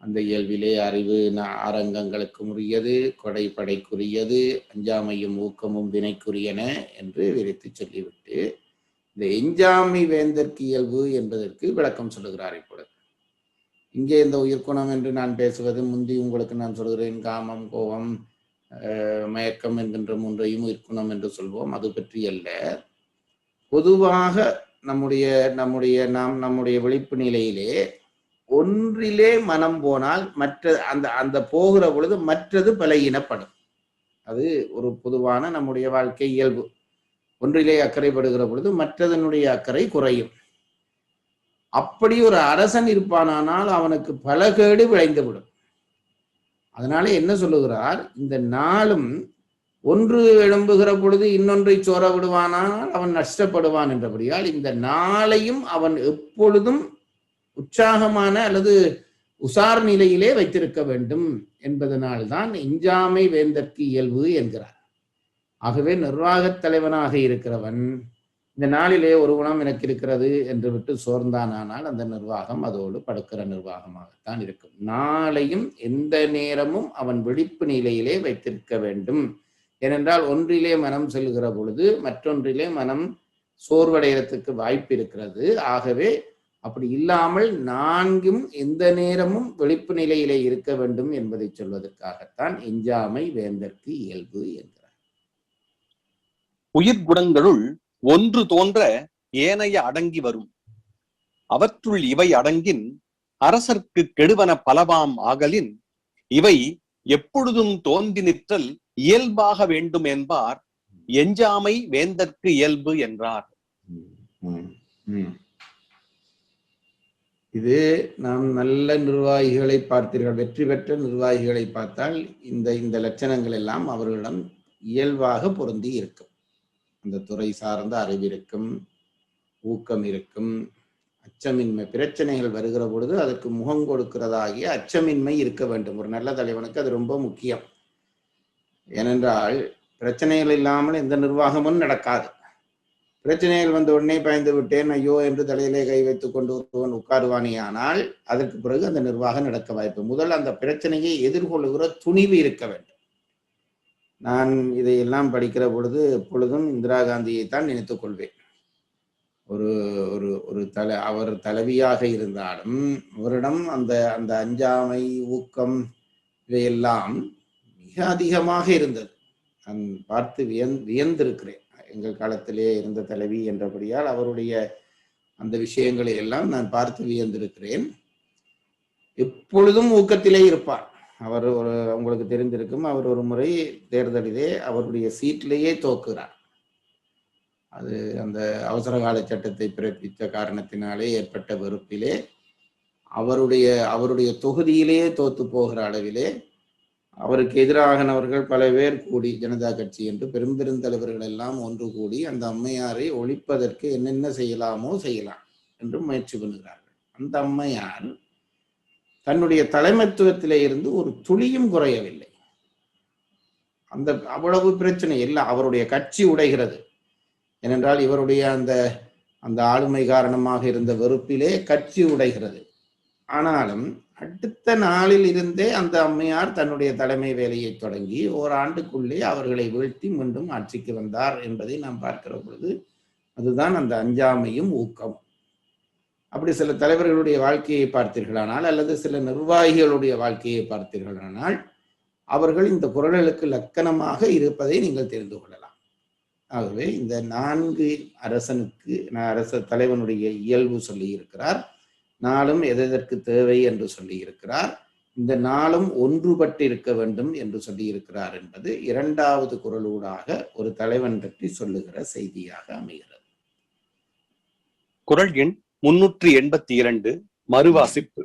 அந்த இயல்பிலே அறிவு ஆரங்கங்களுக்கு உரியது, கொடைப்படைக்குரியது, அஞ்சாமையும் ஊக்கமும் வினைக்குரியன என்று விரித்து சொல்லிவிட்டு இந்த எஞ்சாமை வேந்தற்கு இயல்பு என்பதற்கு விளக்கம் சொல்லுகிறார். இப்பொழுது இங்கே இந்த உயிர்குணம் என்று நான் பேசுவது முந்தி உங்களுக்கு நான் சொல்கிறேன், காமம், கோபம், மயக்கம் என்கின்ற மூன்றையும் உயிர்குணம் என்று சொல்வோம். அது பற்றி அல்ல. பொதுவாக நம்முடைய விழிப்பு நிலையிலே ஒன்றிலே மனம் போனால் அந்த போகிற பொழுது மற்றது பலகீனப்படும். அது ஒரு பொதுவான நம்முடைய வாழ்க்கை இயல்பு. ஒன்றிலே அக்கறைப்படுகிற பொழுது மற்றதனுடைய அக்கறை குறையும். அப்படி ஒரு அரசன் இருப்பானால் அவனுக்கு பல கேடு விளைந்துவிடும். அதனால என்ன சொல்லுகிறார், இந்த நாளும் ஒன்று எழும்புகிற பொழுது இன்னொன்றை சோர விடுவானால் அவன் நஷ்டப்படுவான் என்றபடியால் இந்த நாளையும் அவன் எப்பொழுதும் உற்சாகமான அல்லது உசார் நிலையிலே வைத்திருக்க வேண்டும் என்பதனால்தான் எஞ்சாமை வேந்தற்கு இயல்பு என்கிறார். ஆகவே நிர்வாகத் தலைவனாக இருக்கிறவன் இந்த நாளிலே ஒரு குணம் எனக்கு இருக்கிறது என்று விட்டு சோர்ந்தானால் அந்த நிர்வாகம் அதோடு படுக்கிற நிர்வாகமாகத்தான் இருக்கும். நாளையும் எந்த நேரமும் அவன் விழிப்பு நிலையிலே வைத்திருக்க வேண்டும். ஏனென்றால் ஒன்றிலே மனம் செல்கிற பொழுது மற்றொன்றிலே மனம் சோர்வடைகிறதுக்கு வாய்ப்பு இருக்கிறது. ஆகவே அப்படி இல்லாமல் நான்கும் எந்த நேரமும் விழிப்பு நிலையிலே இருக்க வேண்டும் என்பதை சொல்வதற்காகத்தான் எஞ்சாமை வேந்தற்கு இயல்பு என்கிறார்.
உயிர் குணங்களுள் ஒன்று தோன்ற ஏனைய அடங்கி வரும். அவற்றுள் இவை அடங்கின் அரசர்க்கு கெடுவன பலவாம் ஆகலின் இவை எப்பொழுதும் தோன்றி நிற்றல் இயல்பாக வேண்டும் என்பார் எஞ்சாமை வேந்தற்கு இயல்பு என்றார்.
இது நாம் நல்ல நிர்வாகிகளை பார்த்தீர்கள், வெற்றி பெற்ற நிர்வாகிகளை பார்த்தால் இந்த லட்சணங்கள் எல்லாம் அவர்களிடம் இயல்பாக பொருந்தி இருக்கும். அந்த துறை சார்ந்த அறிவு இருக்கும், ஊக்கம் இருக்கும், அச்சமின்மை, பிரச்சனைகள் வருகிற பொழுது அதற்கு முகம் கொடுக்கிறதாகிய அச்சமின்மை இருக்க வேண்டும். ஒரு நல்ல தலைவனுக்கு அது ரொம்ப முக்கியம். ஏனென்றால் பிரச்சனைகள் இல்லாமல் எந்த நிர்வாகமும் நடக்காது. பிரச்சனைகள் வந்த உடனே பயந்து விட்டேன் ஐயோ என்று தலையிலே கை வைத்துக் கொண்டு ஒருவன் உட்காருவானே ஆனால் அதற்கு பிறகு அந்த நிர்வாகம் நடக்க வாய்ப்பு. முதல் அந்த பிரச்சனையை எதிர்கொள்ளுகிற துணிவு இருக்க வேண்டும். நான் இதையெல்லாம் படிக்கிற பொழுது எப்பொழுதும் இந்திரா காந்தியை தான் நினைத்துக் கொள்வேன். அவர் தலைவியாக இருந்தாலும் அவரிடம் அந்த அஞ்சாமை, ஊக்கம் இவையெல்லாம் மிக அதிகமாக இருந்தது. நான் பார்த்து வியந்திருக்கிறேன். எங்கள் காலத்திலே இருந்த தலைவி என்றபடியால் அவருடைய அந்த விஷயங்களை எல்லாம் நான் பார்த்து வியந்திருக்கிறேன். எப்பொழுதும் ஊக்கத்திலே இருப்பார். அவர் உங்களுக்கு தெரிந்திருக்கும், அவர் ஒரு முறை தேர்தலிலே அவருடைய சீட்டிலேயே தோக்குகிறார். அது அந்த அவசர கால சட்டத்தை பிறப்பித்த காரணத்தினாலே ஏற்பட்ட வெறுப்பிலே அவருடைய தொகுதியிலேயே தோத்து போகிற அளவிலே அவருக்கு எதிராகனவர்கள் பல பேர் கூடி, ஜனதா கட்சி என்று பெருந்தலைவர்கள் எல்லாம் ஒன்று கூடி அந்த அம்மையாரை ஒழிப்பதற்கு என்னென்ன செய்யலாமோ செய்யலாம் என்று முயற்சி பண்ணுகிறார்கள். அந்த அம்மையார் தன்னுடைய தலைமைத்துவத்திலே இருந்து ஒரு துளியும் குறையவில்லை. அவ்வளவு பிரச்சனை இல்லை. அவருடைய கட்சி உடைகிறது. ஏனென்றால் இவருடைய அந்த ஆளுமை காரணமாக இருந்த வெறுப்பிலே கட்சி உடைகிறது. ஆனாலும் அடுத்த நாளில் இருந்தே அந்த அம்மையார் தன்னுடைய தலைமை வேலையை தொடங்கி ஓராண்டுக்குள்ளே அவர்களை வீழ்த்தி மீண்டும் ஆட்சிக்கு வந்தார் என்பதை நாம் பார்க்கிற பொழுது அதுதான் அந்த அஞ்சாமையும் ஊக்கம். அப்படி சில தலைவர்களுடைய வாழ்க்கையை பார்த்தீர்களானால் அல்லது சில நிர்வாகிகளுடைய வாழ்க்கையை பார்த்தீர்களானால் அவர்கள் இந்த குறளுக்கு லக்கணமாக இருப்பதை நீங்கள் தெரிந்து கொள்ளலாம். ஆகவே இந்த 4 அரச தலைவனுடைய இயல்பு சொல்லி இருக்கிறார். நாளும் எதற்கு தேவை என்று சொல்லி இருக்கிறார். இந்த நாளும் ஒன்றுபட்டு இருக்க வேண்டும் என்று சொல்லி இருக்கிறார் என்பது 2வது குறளூடாக ஒரு தலைவன் பற்றி சொல்லுகிற செய்தியாக அமைகிறது.
குறள் எண் 382 மறுவாசிப்பு.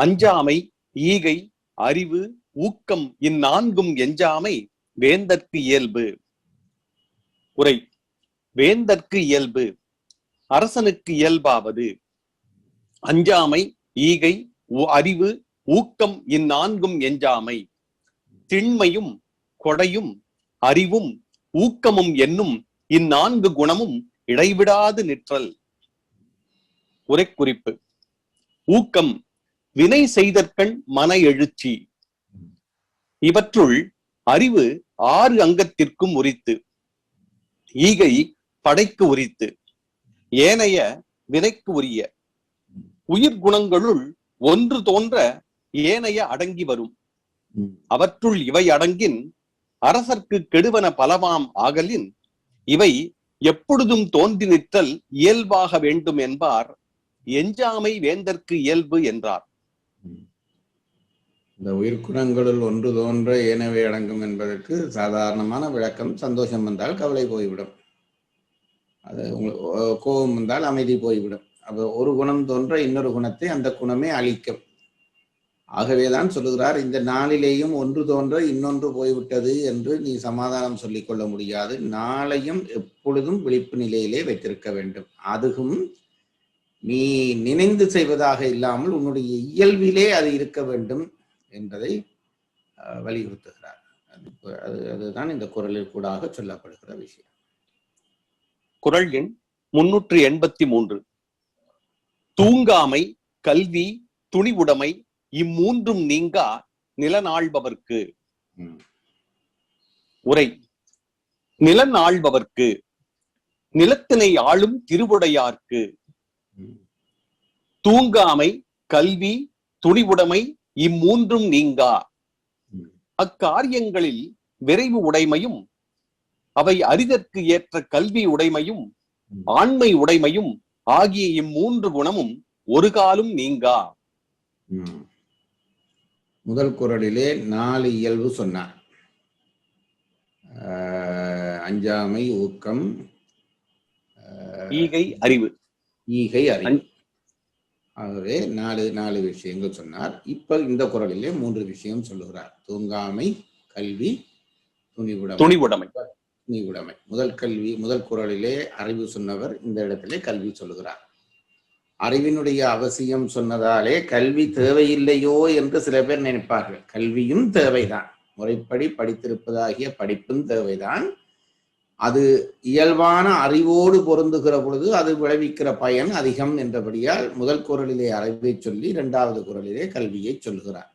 அஞ்சாமை, ஈகை, அறிவு, ஊக்கம் இந்நான்கும் எஞ்சாமை வேந்தற்கு இயல்பு. உரை. வேந்தற்கு இயல்பு அரசனுக்கு இயல்பாவது அஞ்சாமை, ஈகை, அறிவு, ஊக்கம் இந்நான்கும் எஞ்சாமை. திண்மையும் கொடையும் அறிவும் ஊக்கமும் என்னும் இந்நான்கு குணமும் இடைவிடாது நிற்றல். உரைக்குறிப்பு. ஊக்கம் வினை செய்தற்கண் மன எழுச்சி. இவற்றுள் அறிவு 6 அங்கத்திற்கும் உரித்து, ஈகை படைக்கு உரித்து, ஏனைய வினைக்கு உரிய. உயிர் குணங்களுள் ஒன்று தோன்ற ஏனைய அடங்கி வரும். அவற்றுள் இவை அடங்கின் அரசர்க்கு கெடுவன பலவாம் ஆகலின் இவை எப்பொழுதும் தோன்றி நிற்றல் இயல்பாக வேண்டும் என்பார். எஞ்சாமை வேந்தற்கு இயல்பு என்றார்.
இந்த உயிர்குணங்களுள் ஒன்று தோன்ற ஏனவே அடங்கும் என்பதற்கு சாதாரணமான விளக்கம், சந்தோஷம் வந்தால் கவலை போய்விடும், அது கோபம் வந்தால் அமைதி போய்விடும். அப்ப ஒரு குணம் தோன்ற இன்னொரு குணத்தை அந்த குணமே அழிக்கும். ஆகவேதான் சொல்லுகிறார், இந்த நாளிலேயும் ஒன்று தோன்ற இன்னொன்று போய்விட்டது என்று நீ சமாதானம் சொல்லிக் கொள்ள முடியாது. நாளையும் எப்பொழுதும் விழிப்பு நிலையிலே வைத்திருக்க வேண்டும். அதுவும் நீ நினைந்து செய்வதாக இல்லாமல் உன்னுடைய இயல்பிலே அது இருக்க வேண்டும் என்பதை வலியுறுத்துகிறார். அதுதான் இந்த குறளில் கூடாக சொல்லப்படுகிற விஷயம்.
குறள் எண் 383. தூங்காமை, கல்வி, துணிவுடைமை இம்மூன்றும் நீங்கா நிலநாள்பவர்க்கு. உரை. நிலநாள்பவர்க்கு நிலத்தினை ஆளும் திருவுடையார்க்கு. தூங்காமை, கல்வி, துணிவுடைமை இம்மூன்றும் நீங்கா அக்காரியங்களில் விரைவு உடைமையும் அவை அறிதற்கு ஏற்ற கல்வி உடைமையும் ஆண்மை உடைமையும் ஆகிய இம்மூன்று குணமும் ஒரு காலும் நீங்கா.
முதல் குறளிலே 4 இயல்பு சொன்னார். அஞ்சாமை, ஊக்கம்,
ஈகை, அறிவு.
ஈகை, அறிவு. ஆகவே 4 விஷயங்கள் சொன்னார். இப்ப இந்த குறளிலே 3 விஷயம் சொல்லுகிறார். தூங்காமை, கல்வி, துணிவுடைமை. முதல் குறளிலே அறிவு சொன்னவர் இந்த இடத்திலே கல்வி சொல்லுகிறார். அறிவினுடைய அவசியம் சொன்னதாலே கல்வி தேவையில்லையோ என்று சில பேர் நினைப்பார்கள். கல்வியும் தேவைதான், முறைப்படி படித்திருப்பதாகிய படிப்பும் தேவைதான். அது இயல்பான அறிவோடு பொருந்துகிற பொழுது அது விளைவிக்கிற பயன் அதிகம் என்றபடியால் முதல் குறளிலே அறிவை சொல்லி 2வது குறளிலே கல்வியை சொல்கிறார்.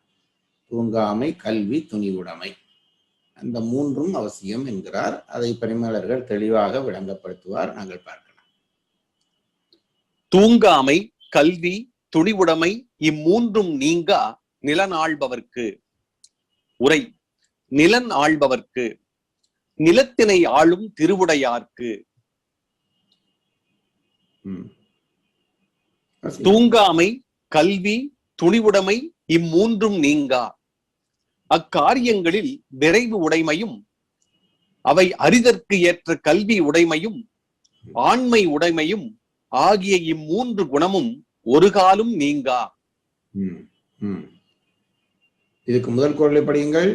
தூங்காமை, கல்வி, துணிவுடைமை, அந்த 3ம் அவசியம் என்கிறார். அதை பரிமேலர்கள் தெளிவாக விளங்கப்படுத்துவார். நாங்கள் பார்க்கலாம்.
தூங்காமை, கல்வி, துணிவுடைமை இம்மூன்றும் நீங்கா நிலனாள்பவர்க்கு. உரை. நிலன் ஆள்பவர்க்கு நிலத்தினை ஆளும் திருவுடையார்க்கு. தூங்காமை, கல்வி, துணிவுடைமை இம்மூன்றும் நீங்கா அக்காரியங்களில் விரைவு உடைமையும் அவை அறிதற்கு ஏற்ற கல்வி உடைமையும் ஆண்மை உடைமையும் ஆகிய இம்மூன்று குணமும் ஒரு காலும் நீங்கா.
இதுக்கு முதல் குறளை படியுங்கள்.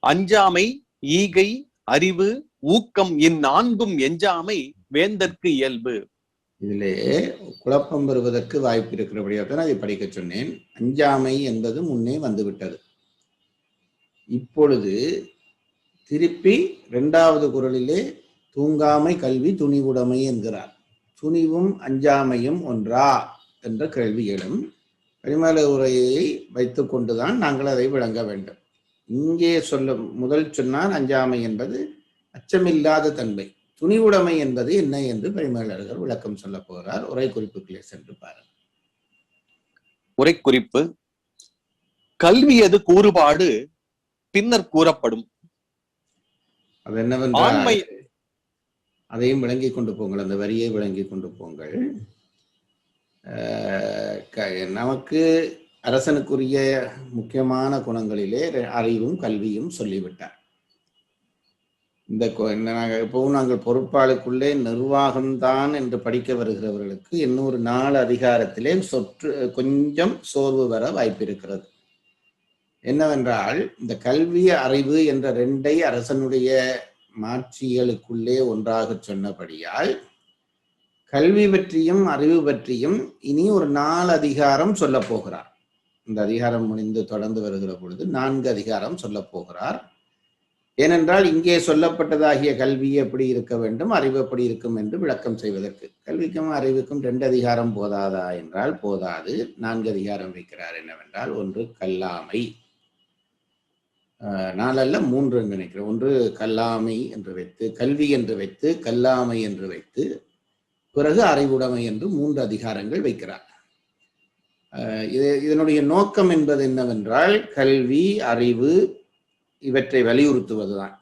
அஞ்சாமை, ஈகை, அறிவு, ஊக்கம் இந்நான்கும் எஞ்சாமை வேந்தற்கு இயல்பு.
இதிலே குழப்பம் வருவதற்கு வாய்ப்பு இருக்கிறபடியால்தான் அதை படிக்க சொன்னேன். அஞ்சாமை என்பது முன்னே வந்துவிட்டது. இப்பொழுது திருப்பி 2வது குறளிலே தூங்காமை, கல்வி, துணிவுடைமை என்கிறார். துணிவும் அஞ்சாமையும் ஒன்றா என்ற கேள்வி எழும். பரிமேல உரையை வைத்துக் கொண்டுதான் நாங்கள் அதை விளங்க வேண்டும். இங்கே முதல் சொன்னார் அஞ்சாமை என்பது அச்சமில்லாத தன்மை, துணிவுடைமை என்பது என்ன என்று பரிமேலர்கள் விளக்கம் சொல்ல போகிறார். உரை குறிப்புகளே சென்று பாருங்கள்.
உரை குறிப்பு. கல்வியது கூறுபாடு பின்னர் கூறப்படும்.
அது என்னவென்றால் அதையும் விளங்கி கொண்டு போங்கள், அந்த வரியை விளங்கி கொண்டு போங்கள். நமக்கு அரசனுக்குரிய முக்கியமான குணங்களிலே அறிவும் கல்வியும் சொல்லிவிட்டார். இப்பவும் நாங்கள் பொறுப்பாளுக்குள்ளே நிர்வாகம்தான் என்று படிக்க வருகிறவர்களுக்கு இன்னொரு 4 அதிகாரத்திலே கொஞ்சம் சோர்வு வர வாய்ப்பு இருக்கிறது. என்னவென்றால் இந்த கல்வி அறிவு என்ற ரெண்டை அரசனுடைய மாட்சிகளுக்குள்ளே ஒன்றாக சொன்னபடியால் கல்வி பற்றியும் அறிவு பற்றியும் இனி ஒரு 4 அதிகாரம் சொல்ல போகிறார். இந்த அதிகாரம் முடிந்து தொடர்ந்து வருகிற பொழுது 4 அதிகாரம் சொல்ல போகிறார். ஏனென்றால் இங்கே சொல்லப்பட்டதாகிய கல்வி எப்படி இருக்க வேண்டும், அறிவு எப்படி இருக்கும் என்று விளக்கம் செய்வதற்கு. கல்விக்கும் அறிவுக்கும் 2 அதிகாரம் போதாதா என்றால் போதாது. 4 அதிகாரம் வைக்கிறார். என்னவென்றால், ஒன்று கல்லாமை, 4 அல்ல 3 என்று நினைக்கிறேன். ஒன்று கல்லாமை என்று வைத்து, கல்வி என்று வைத்து, கல்லாமை என்று வைத்து, பிறகு அறிவுடைமை என்று 3 அதிகாரங்கள் வைக்கிறார். இதனுடைய நோக்கம் என்பது என்னவென்றால், கல்வி அறிவு இவற்றை வலியுறுத்துவதுதான்.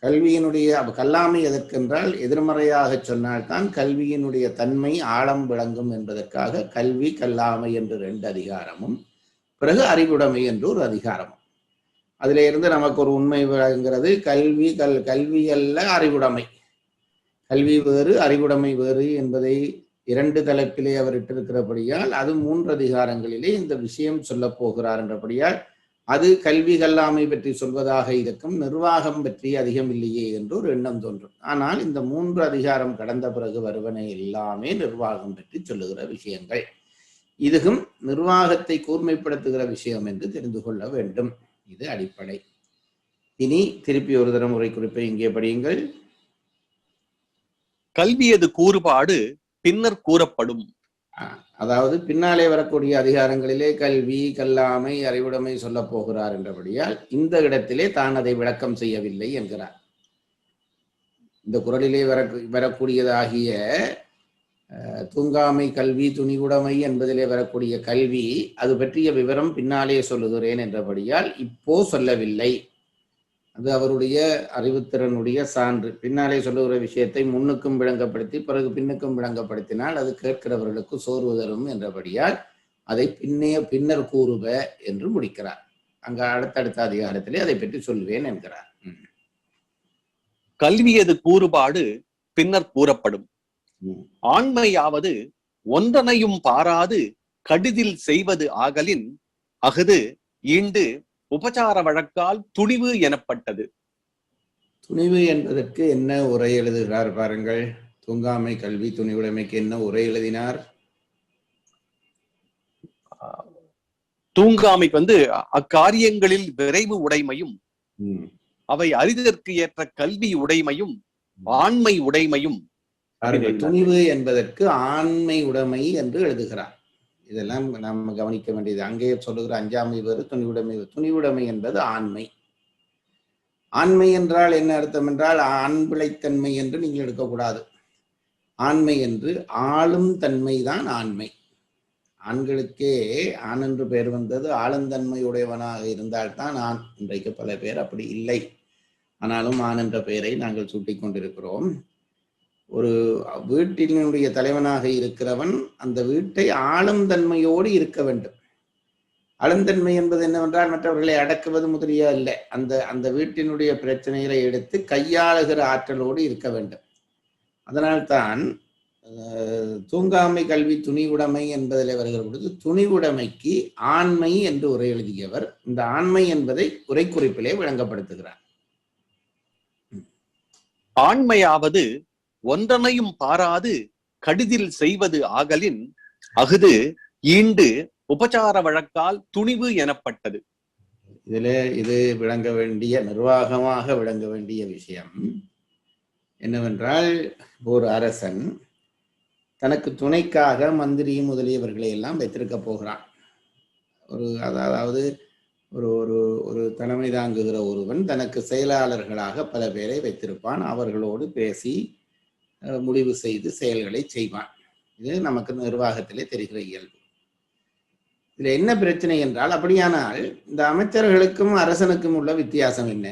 கல்வியினுடைய கல்லாமை எதற்கென்றால் எதிர்மறையாக சொன்னால்தான் கல்வியினுடைய தன்மை ஆழம் விளங்கும் என்பதற்காக கல்வி கல்லாமை என்று 2 அதிகாரமும் பிறகு அறிவுடைமை என்று ஒரு அதிகாரமும். அதில இருந்து நமக்கு ஒரு உண்மை விளங்குகிறது. கல்வி அல்ல அறிவுடைமை. கல்வி வேறு அறிவுடைமை வேறு என்பதை 2 தலைப்பிலே அவர் இட்டிருக்கிறபடியால் அது 3 அதிகாரங்களிலே இந்த விஷயம் சொல்ல போகிறார் என்றபடியால் அது கல்வி கல்லாமை பற்றி சொல்வதாக இருக்கும், நிர்வாகம் பற்றி அதிகம் இல்லையே என்று ஒரு எண்ணம் தோன்றும். ஆனால் இந்த 3 அதிகாரம் கடந்த பிறகு வருவன எல்லாமே நிர்வாகம் பற்றி சொல்லுகிற விஷயங்கள். இதுவும் நிர்வாகத்தை கூர்மைப்படுத்துகிற விஷயம் என்று தெரிந்து கொள்ள வேண்டும். இது அடிப்படை. இனி திருப்பி ஒரு தரம் உரை குறிப்பை இங்கே படியுங்கள்.
கல்வியது கூறுபாடு பின்னர் கூறப்படும்.
அதாவது பின்னாலே வரக்கூடிய அதிகாரங்களிலே கல்வி கல்லாமை அறிவுடைமை சொல்ல போகிறார் என்றபடியால் இந்த இடத்திலே தான் அதை விளக்கம் செய்யவில்லை என்கிறார். இந்த குறளிலே வரக்கூடியதாகிய தூங்காமை கல்வி துணிவுடைமை என்பதிலே வரக்கூடிய கல்வி அது பற்றிய விவரம் பின்னாலே சொல்லுகிறேன் என்றபடியால் இப்போ சொல்லவில்லை. அது அவருடைய அறிவுத்திறனுடைய சான்று. பின்னாலே சொல்லுகிற விஷயத்தை முன்னுக்கும் விளங்கப்படுத்தி பிறகு பின்னுக்கும் விளங்கப்படுத்தினால் அது கேட்கிறவர்களுக்கு சோர்வு தரும் என்றபடியால் அதை பின்னர் கூறுவ என்று முடிக்கிறார். அங்க அடுத்தடுத்த அதிகாரத்திலே அதை பற்றி சொல்லுவேன் என்கிறார்.
கல்வியது கூறுபாடு பின்னர் கூறப்படும். ஆண்மையாவது ஒன்றனையும் பாராது கடிதில் செய்வது ஆகலின் அஃது ஈண்டு உபசார வழக்கால் துணிவு எனப்பட்டது.
துணிவு என்பதற்கு என்ன உரை எழுதுகிறார் பாருங்கள். தூங்காமை கல்வி துணிவுடைமைக்கு என்ன உரை எழுதினார்?
தூங்காமைக்கு அக்காரியங்களில் விரைவு உடைமையும் அவை அறிதற்கு ஏற்ற கல்வி உடைமையும் ஆண்மை உடைமையும்.
துணிவு என்பதற்கு ஆண்மை உடைமை என்று எழுதுகிறார். இதெல்லாம் நம்ம கவனிக்க வேண்டியது. அங்கே சொல்லுகிற அஞ்சாமை வேறு துணிவுடைமை. துணிவுடைமை என்பது ஆண்மை. ஆண்மை என்றால் என்ன அர்த்தம் என்றால் ஆண்பிளைத்தன்மை என்று நீங்கள் எடுக்கக்கூடாது. ஆண்மை என்று ஆளும் தன்மை தான் ஆண்மை. ஆண்களுக்கே ஆண் என்று பெயர் வந்தது ஆளுந்தன்மையுடையவனாக இருந்தால்தான் ஆண். இன்றைக்கு பல பேர் அப்படி இல்லை. ஆனாலும் ஆண் என்ற பெயரை நாங்கள் சூட்டிக் கொண்டிருக்கிறோம். ஒரு வீட்டினுடைய தலைவனாக இருக்கிறவன் அந்த வீட்டை ஆளும் தன்மையோடு இருக்க வேண்டும். ஆளுந்தன்மை என்பது என்னவென்றால் மற்றவர்களை அடக்குவது முதலியா இல்லை. அந்த வீட்டினுடைய பிரச்சனைகளை எடுத்து கையாளுகிற ஆற்றலோடு இருக்க வேண்டும். அதனால்தான் தூங்காமை கல்வி துணிவுடைமை என்பதில் வருகிற பொழுது துணிவுடைமைக்கு ஆண்மை என்று உரை எழுதியவர் இந்த ஆண்மை என்பதை உரை குறிப்பிலே விளங்கப்படுத்துகிறார்.
ஆண்மையாவது ஒன்றனையும் பாராது கடிதில் செய்வது ஆகலின் அஃது ஈண்டு உபசார வழக்கால் துணிவு எனப்பட்டது.
இது விளங்க வேண்டிய நிர்வாகமாக விளங்க வேண்டிய விஷயம் என்னவென்றால், ஒரு அரசன் தனக்கு துணைக்காக மந்திரி முதலியவர்களை எல்லாம் வைத்திருக்க போகிறான். அதாவது ஒரு தலைமை தாங்குகிற ஒருவன் தனக்கு செயலாளர்களாக பல பேரை வைத்திருப்பான். அவர்களோடு பேசி முடிவு செய்து செயல்களை செய்வான். இது நமக்கு நிர்வாகத்திலே தெரிகிற இயல்பு. இதுல என்ன பிரச்சனை என்றால், அப்படியானால் இந்த அமைச்சர்களுக்கும் அரசனுக்கும் உள்ள வித்தியாசம் என்ன?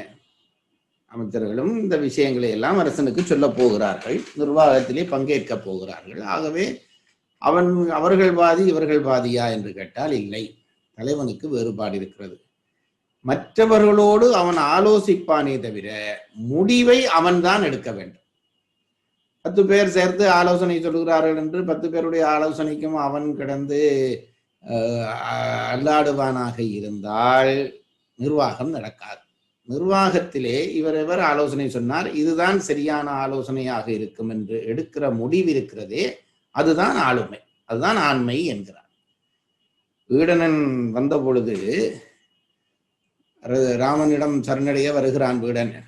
அமைச்சர்களும் இந்த விஷயங்களை எல்லாம் அரசனுக்கு சொல்ல போகிறார்கள், நிர்வாகத்திலே பங்கேற்க போகிறார்கள். ஆகவே அவர்கள் பாதி இவர்கள் பாதியா என்று கேட்டால் இல்லை. தலைவனுக்கு வேறுபாடு இருக்கிறது. மற்றவர்களோடு அவன் ஆலோசிப்பானே தவிர முடிவை அவன்தான் எடுக்க வேண்டும். 10 பேர் சேர்த்து ஆலோசனை சொல்கிறார்கள் என்று 10 பேருடைய ஆலோசனைக்கும் அவன் கிடந்து அல்லாடுவானாக இருந்தால் நிர்வாகம் நடக்காது. நிர்வாகத்திலே இவர் ஆலோசனை சொன்னார், இதுதான் சரியான ஆலோசனையாக இருக்கும் என்று எடுக்கிற முடிவு இருக்கிறதே, அதுதான் ஆளுமை, அதுதான் ஆண்மை என்கிறார். வீடணன் வந்த பொழுது ராமனிடம் சரணடைய வருகிறான். வீடணன்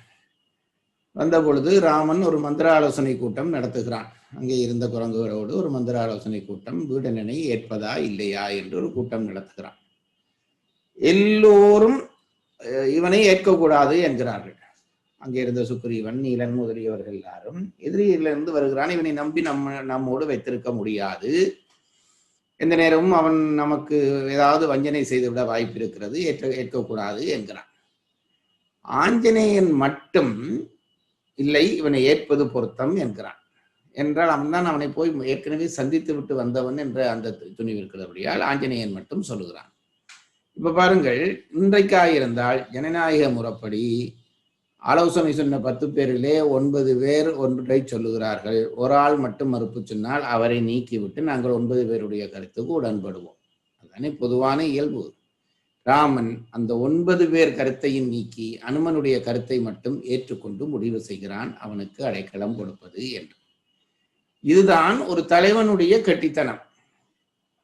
வந்த பொழுது ராமன் ஒரு மந்திர ஆலோசனை கூட்டம் நடத்துகிறான். அங்கே இருந்த குரங்குகளோடு ஒரு மந்திர ஆலோசனை கூட்டம், வீடணனை ஏற்பதா இல்லையா என்று ஒரு கூட்டம் நடத்துகிறான். எல்லோரும் இவனை ஏற்கக்கூடாது என்கிறார்கள். அங்கே இருந்த சுக்ரீவன், நீலன் முதலியவர்கள் எல்லாரும் எதிரியிலிருந்து வருகிறான், இவனை நம்பி நம்மோடு வைத்திருக்க முடியாது, எந்த நேரமும் அவன் நமக்கு ஏதாவது வஞ்சனை செய்துவிட வாய்ப்பு இருக்கிறது, ஏற்கக்கூடாது என்கிறான். ஆஞ்சநேயன் மட்டும் இல்லை, இவனை ஏற்பது பொருத்தம் என்கிறான். என்றால் அவன் தான் அவனை போய் ஏற்கனவே சந்தித்து விட்டு வந்தவன் என்ற அந்த துணிவு இருக்கிறபடியால் ஆஞ்சநேயன் மட்டும் சொல்லுகிறான். இப்ப பாருங்கள், இன்றைக்காயிருந்தால் ஜனநாயக முறைப்படி ஆலோசனை சொன்ன 10 பேரிலே 9 பேர் ஒன்றை சொல்லுகிறார்கள். ஒரு ஆள் மட்டும் மறுப்பு சொன்னால் அவரை நீக்கிவிட்டு நாங்கள் 9 பேருடைய கருத்துக்கு உடன்படுவோம். அதுதானே பொதுவான இயல்பு. ராமன் அந்த 9 பேர் கருத்தையும் நீக்கி அனுமனுடைய கருத்தை மட்டும் ஏற்றுக்கொண்டு முடிவு செய்கிறான், அவனுக்கு அடைக்கலம் கொடுப்பது என்று. இதுதான் ஒரு தலைவனுடைய கெட்டித்தனம்.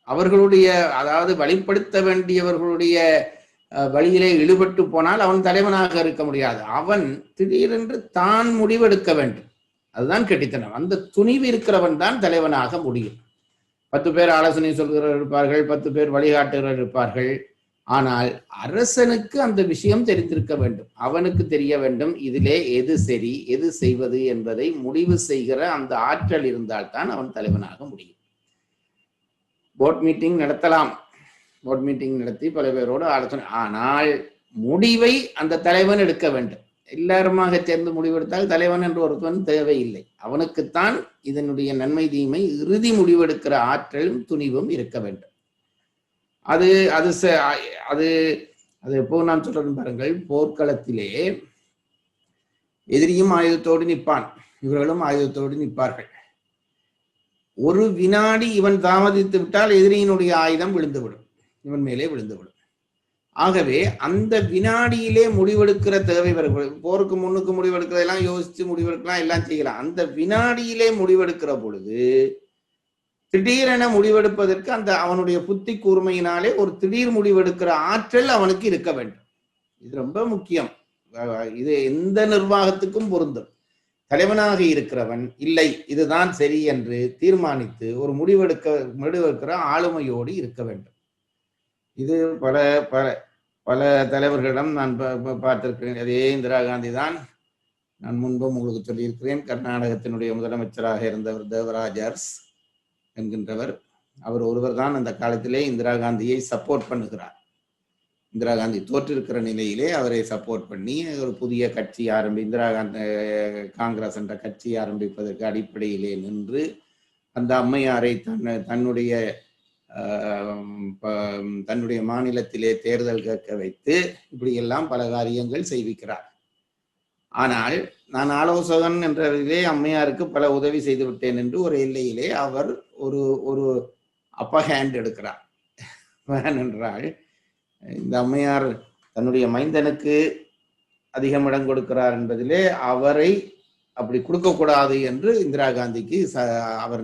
அவர்களுடைய, அதாவது வழிப்படுத்த வேண்டியவர்களுடைய வழியிலே இழுபட்டு போனால் அவன் தலைவனாக இருக்க முடியாது. அவன் திடீரென்று தான் முடிவெடுக்க வேண்டும். அதுதான் கெட்டித்தனம். அந்த துணிவு இருக்கிறவன் தான் தலைவனாக முடியும். 10 பேர் ஆலோசனை சொல்கிறவர் இருப்பார்கள், 10 பேர் வழிகாட்டுகிறவர் இருப்பார்கள். ஆனால் அரசனுக்கு அந்த விஷயம் தெரிந்திருக்க வேண்டும். அவனுக்கு தெரிய வேண்டும், இதிலே எது சரி, எது செய்வது என்பதை முடிவு செய்கிற அந்த ஆற்றல் இருந்தால்தான் அவன் தலைவனாக முடியும். போர்ட் மீட்டிங் நடத்தலாம், போர்ட் மீட்டிங் நடத்தி பல பேரோடு ஆலோசனை, ஆனால் முடிவை அந்த தலைவன் எடுக்க வேண்டும். எல்லாருமாக சேர்ந்து முடிவெடுத்தால் தலைவன் என்று ஒருவன் தேவையில்லை. அவனுக்குத்தான் இதனுடைய நன்மை தீமை இறுதி முடிவெடுக்கிற ஆற்றலும் துணிவும் இருக்க வேண்டும். அது அது அது அது எப்போ நான் சொல்றேன் பாருங்கள், போர்க்களத்திலே எதிரியும் ஆயுதத்தோடு நிற்பான், இவர்களும் ஆயுதத்தோடு நிற்பார்கள். ஒரு வினாடி இவன் தாமதித்து விட்டால் எதிரியினுடைய ஆயுதம் விழுந்துவிடும், இவன் மேலே விழுந்துவிடும். ஆகவே அந்த வினாடியிலே முடிவெடுக்கிற தேவை வருகிறது. போருக்கு முன்னுக்கு முடிவெடுக்கிறதெல்லாம் யோசிச்சு முடிவெடுக்கலாம், எல்லாம் செய்யலாம். அந்த வினாடியிலே முடிவெடுக்கிற பொழுது திடீரென முடிவெடுப்பதற்கு அந்த அவனுடைய புத்தி கூர்மையினாலே ஒரு திடீர் முடிவெடுக்கிற ஆற்றல் அவனுக்கு இருக்க வேண்டும். இது ரொம்ப முக்கியம். இது எந்த நிர்வாகத்துக்கும் பொருந்தும். தலைவனாக இருக்கிறவன் இல்லை இதுதான் சரி என்று தீர்மானித்து ஒரு முடிவெடுக்கிற ஆளுமையோடு இருக்க வேண்டும். இது பல பல பல தலைவர்களிடம் நான் பார்த்திருக்கிறேன். அதே இந்திரா காந்தி தான். நான் முன்பும் உங்களுக்கு சொல்லியிருக்கிறேன், கர்நாடகத்தினுடைய முதலமைச்சராக இருந்தவர் தேவராஜர்ஸ் என்கின்றவர். அவர் ஒருவர் தான் அந்த காலத்திலே இந்திரா காந்தியை சப்போர்ட் பண்ணுகிறார். இந்திரா காந்தி தோற்றிருக்கிற நிலையிலே அவரை சப்போர்ட் பண்ணி ஒரு புதிய கட்சி இந்திரா காந்தி காங்கிரஸ் என்ற கட்சி ஆரம்பிப்பதற்கு அடிப்படையிலே நின்று அந்த அம்மையாரை தன்னுடைய மாநிலத்திலே தேர்தல் கேட்க வைத்து இப்படியெல்லாம் பல காரியங்கள் செய்விக்கிறார். ஆனால் நான் ஆலோசகன் என்றதிலே அம்மையாருக்கு பல உதவி செய்து விட்டேன் என்று ஒரு எல்லையிலே அவர் ஒரு அப்பர் ஹேண்ட் எடுக்கிறார். என்றால் இந்த அம்மையார் தன்னுடைய மைந்தனுக்கு அதிகம் இடம் கொடுக்கிறார் என்பதிலே அவரை அப்படி கொடுக்கக்கூடாது என்று இந்திரா காந்திக்கு அவர்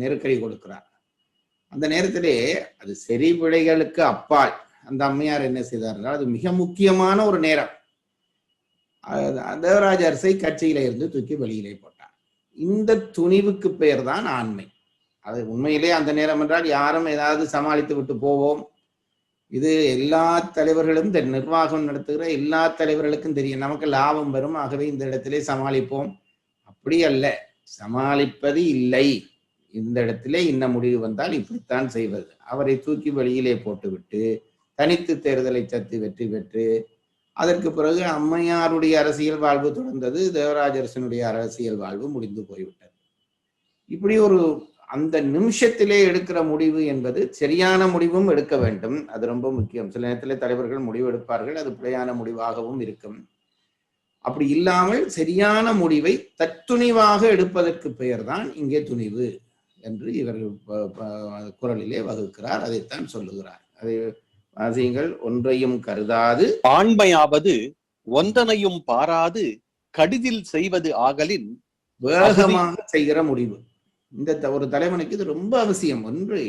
நெருக்கடி கொடுக்கிறார். அந்த நேரத்திலே அது சரி பிழைகளுக்கு அப்பால் அந்த அம்மையார் என்ன செய்தார்கள், அது மிக முக்கியமான ஒரு நேரம். தேவராஜ அரசை கட்சியில இருந்து தூக்கி வெளியிலே போட்டார். இந்த துணிவுக்கு பெயர் தான் ஆண்மை. அது உண்மையிலே அந்த நேரம் என்றால் யாரும் ஏதாவது சமாளித்து விட்டு போவோம். இது எல்லா தலைவர்களும் நிர்வாகம் நடத்துகிற எல்லா தலைவர்களுக்கும் தெரியும், நமக்கு லாபம் வரும், ஆகவே இந்த இடத்திலே சமாளிப்போம். அப்படி அல்ல, சமாளிப்பது இல்லை. இந்த இடத்திலே இன்ன முடிவு வந்தால் இப்படித்தான் செய்வது. அவரை தூக்கி வெளியிலே போட்டுவிட்டு தனித்து தேர்தலை சத்து வெற்றி பெற்று அதற்கு பிறகு அம்மையாருடைய அரசியல் வாழ்வு தொடர்ந்தது, தேவராஜரசனுடைய அரசியல் வாழ்வு முடிந்து போய்விட்டது. இப்படி ஒரு அந்த நிமிஷத்திலே எடுக்கிற முடிவு என்பது சரியான முடிவும் எடுக்க வேண்டும். அது ரொம்ப முக்கியம். சில நேரத்திலே தலைவர்கள் முடிவு எடுப்பார்கள், அது பிழையான முடிவாகவும் இருக்கும். அப்படி இல்லாமல் சரியான முடிவை தத்துணிவாக எடுப்பதற்கு பெயர் தான் இங்கே துணிவு என்று இவர்கள் குரலிலே வகுக்கிறார். அதைத்தான் சொல்லுகிறார். அதை வாசியங்கள். ஒன்றையும் கருதாது
ஆண்மையாவது ஒன்றனையும் பாராது கடிதில் செய்வது ஆகலின்
வேகமாக செய்கிற முடிவு. இந்த ஒரு தலைவனுக்கு இது ரொம்ப அவசியம். ஒன்று,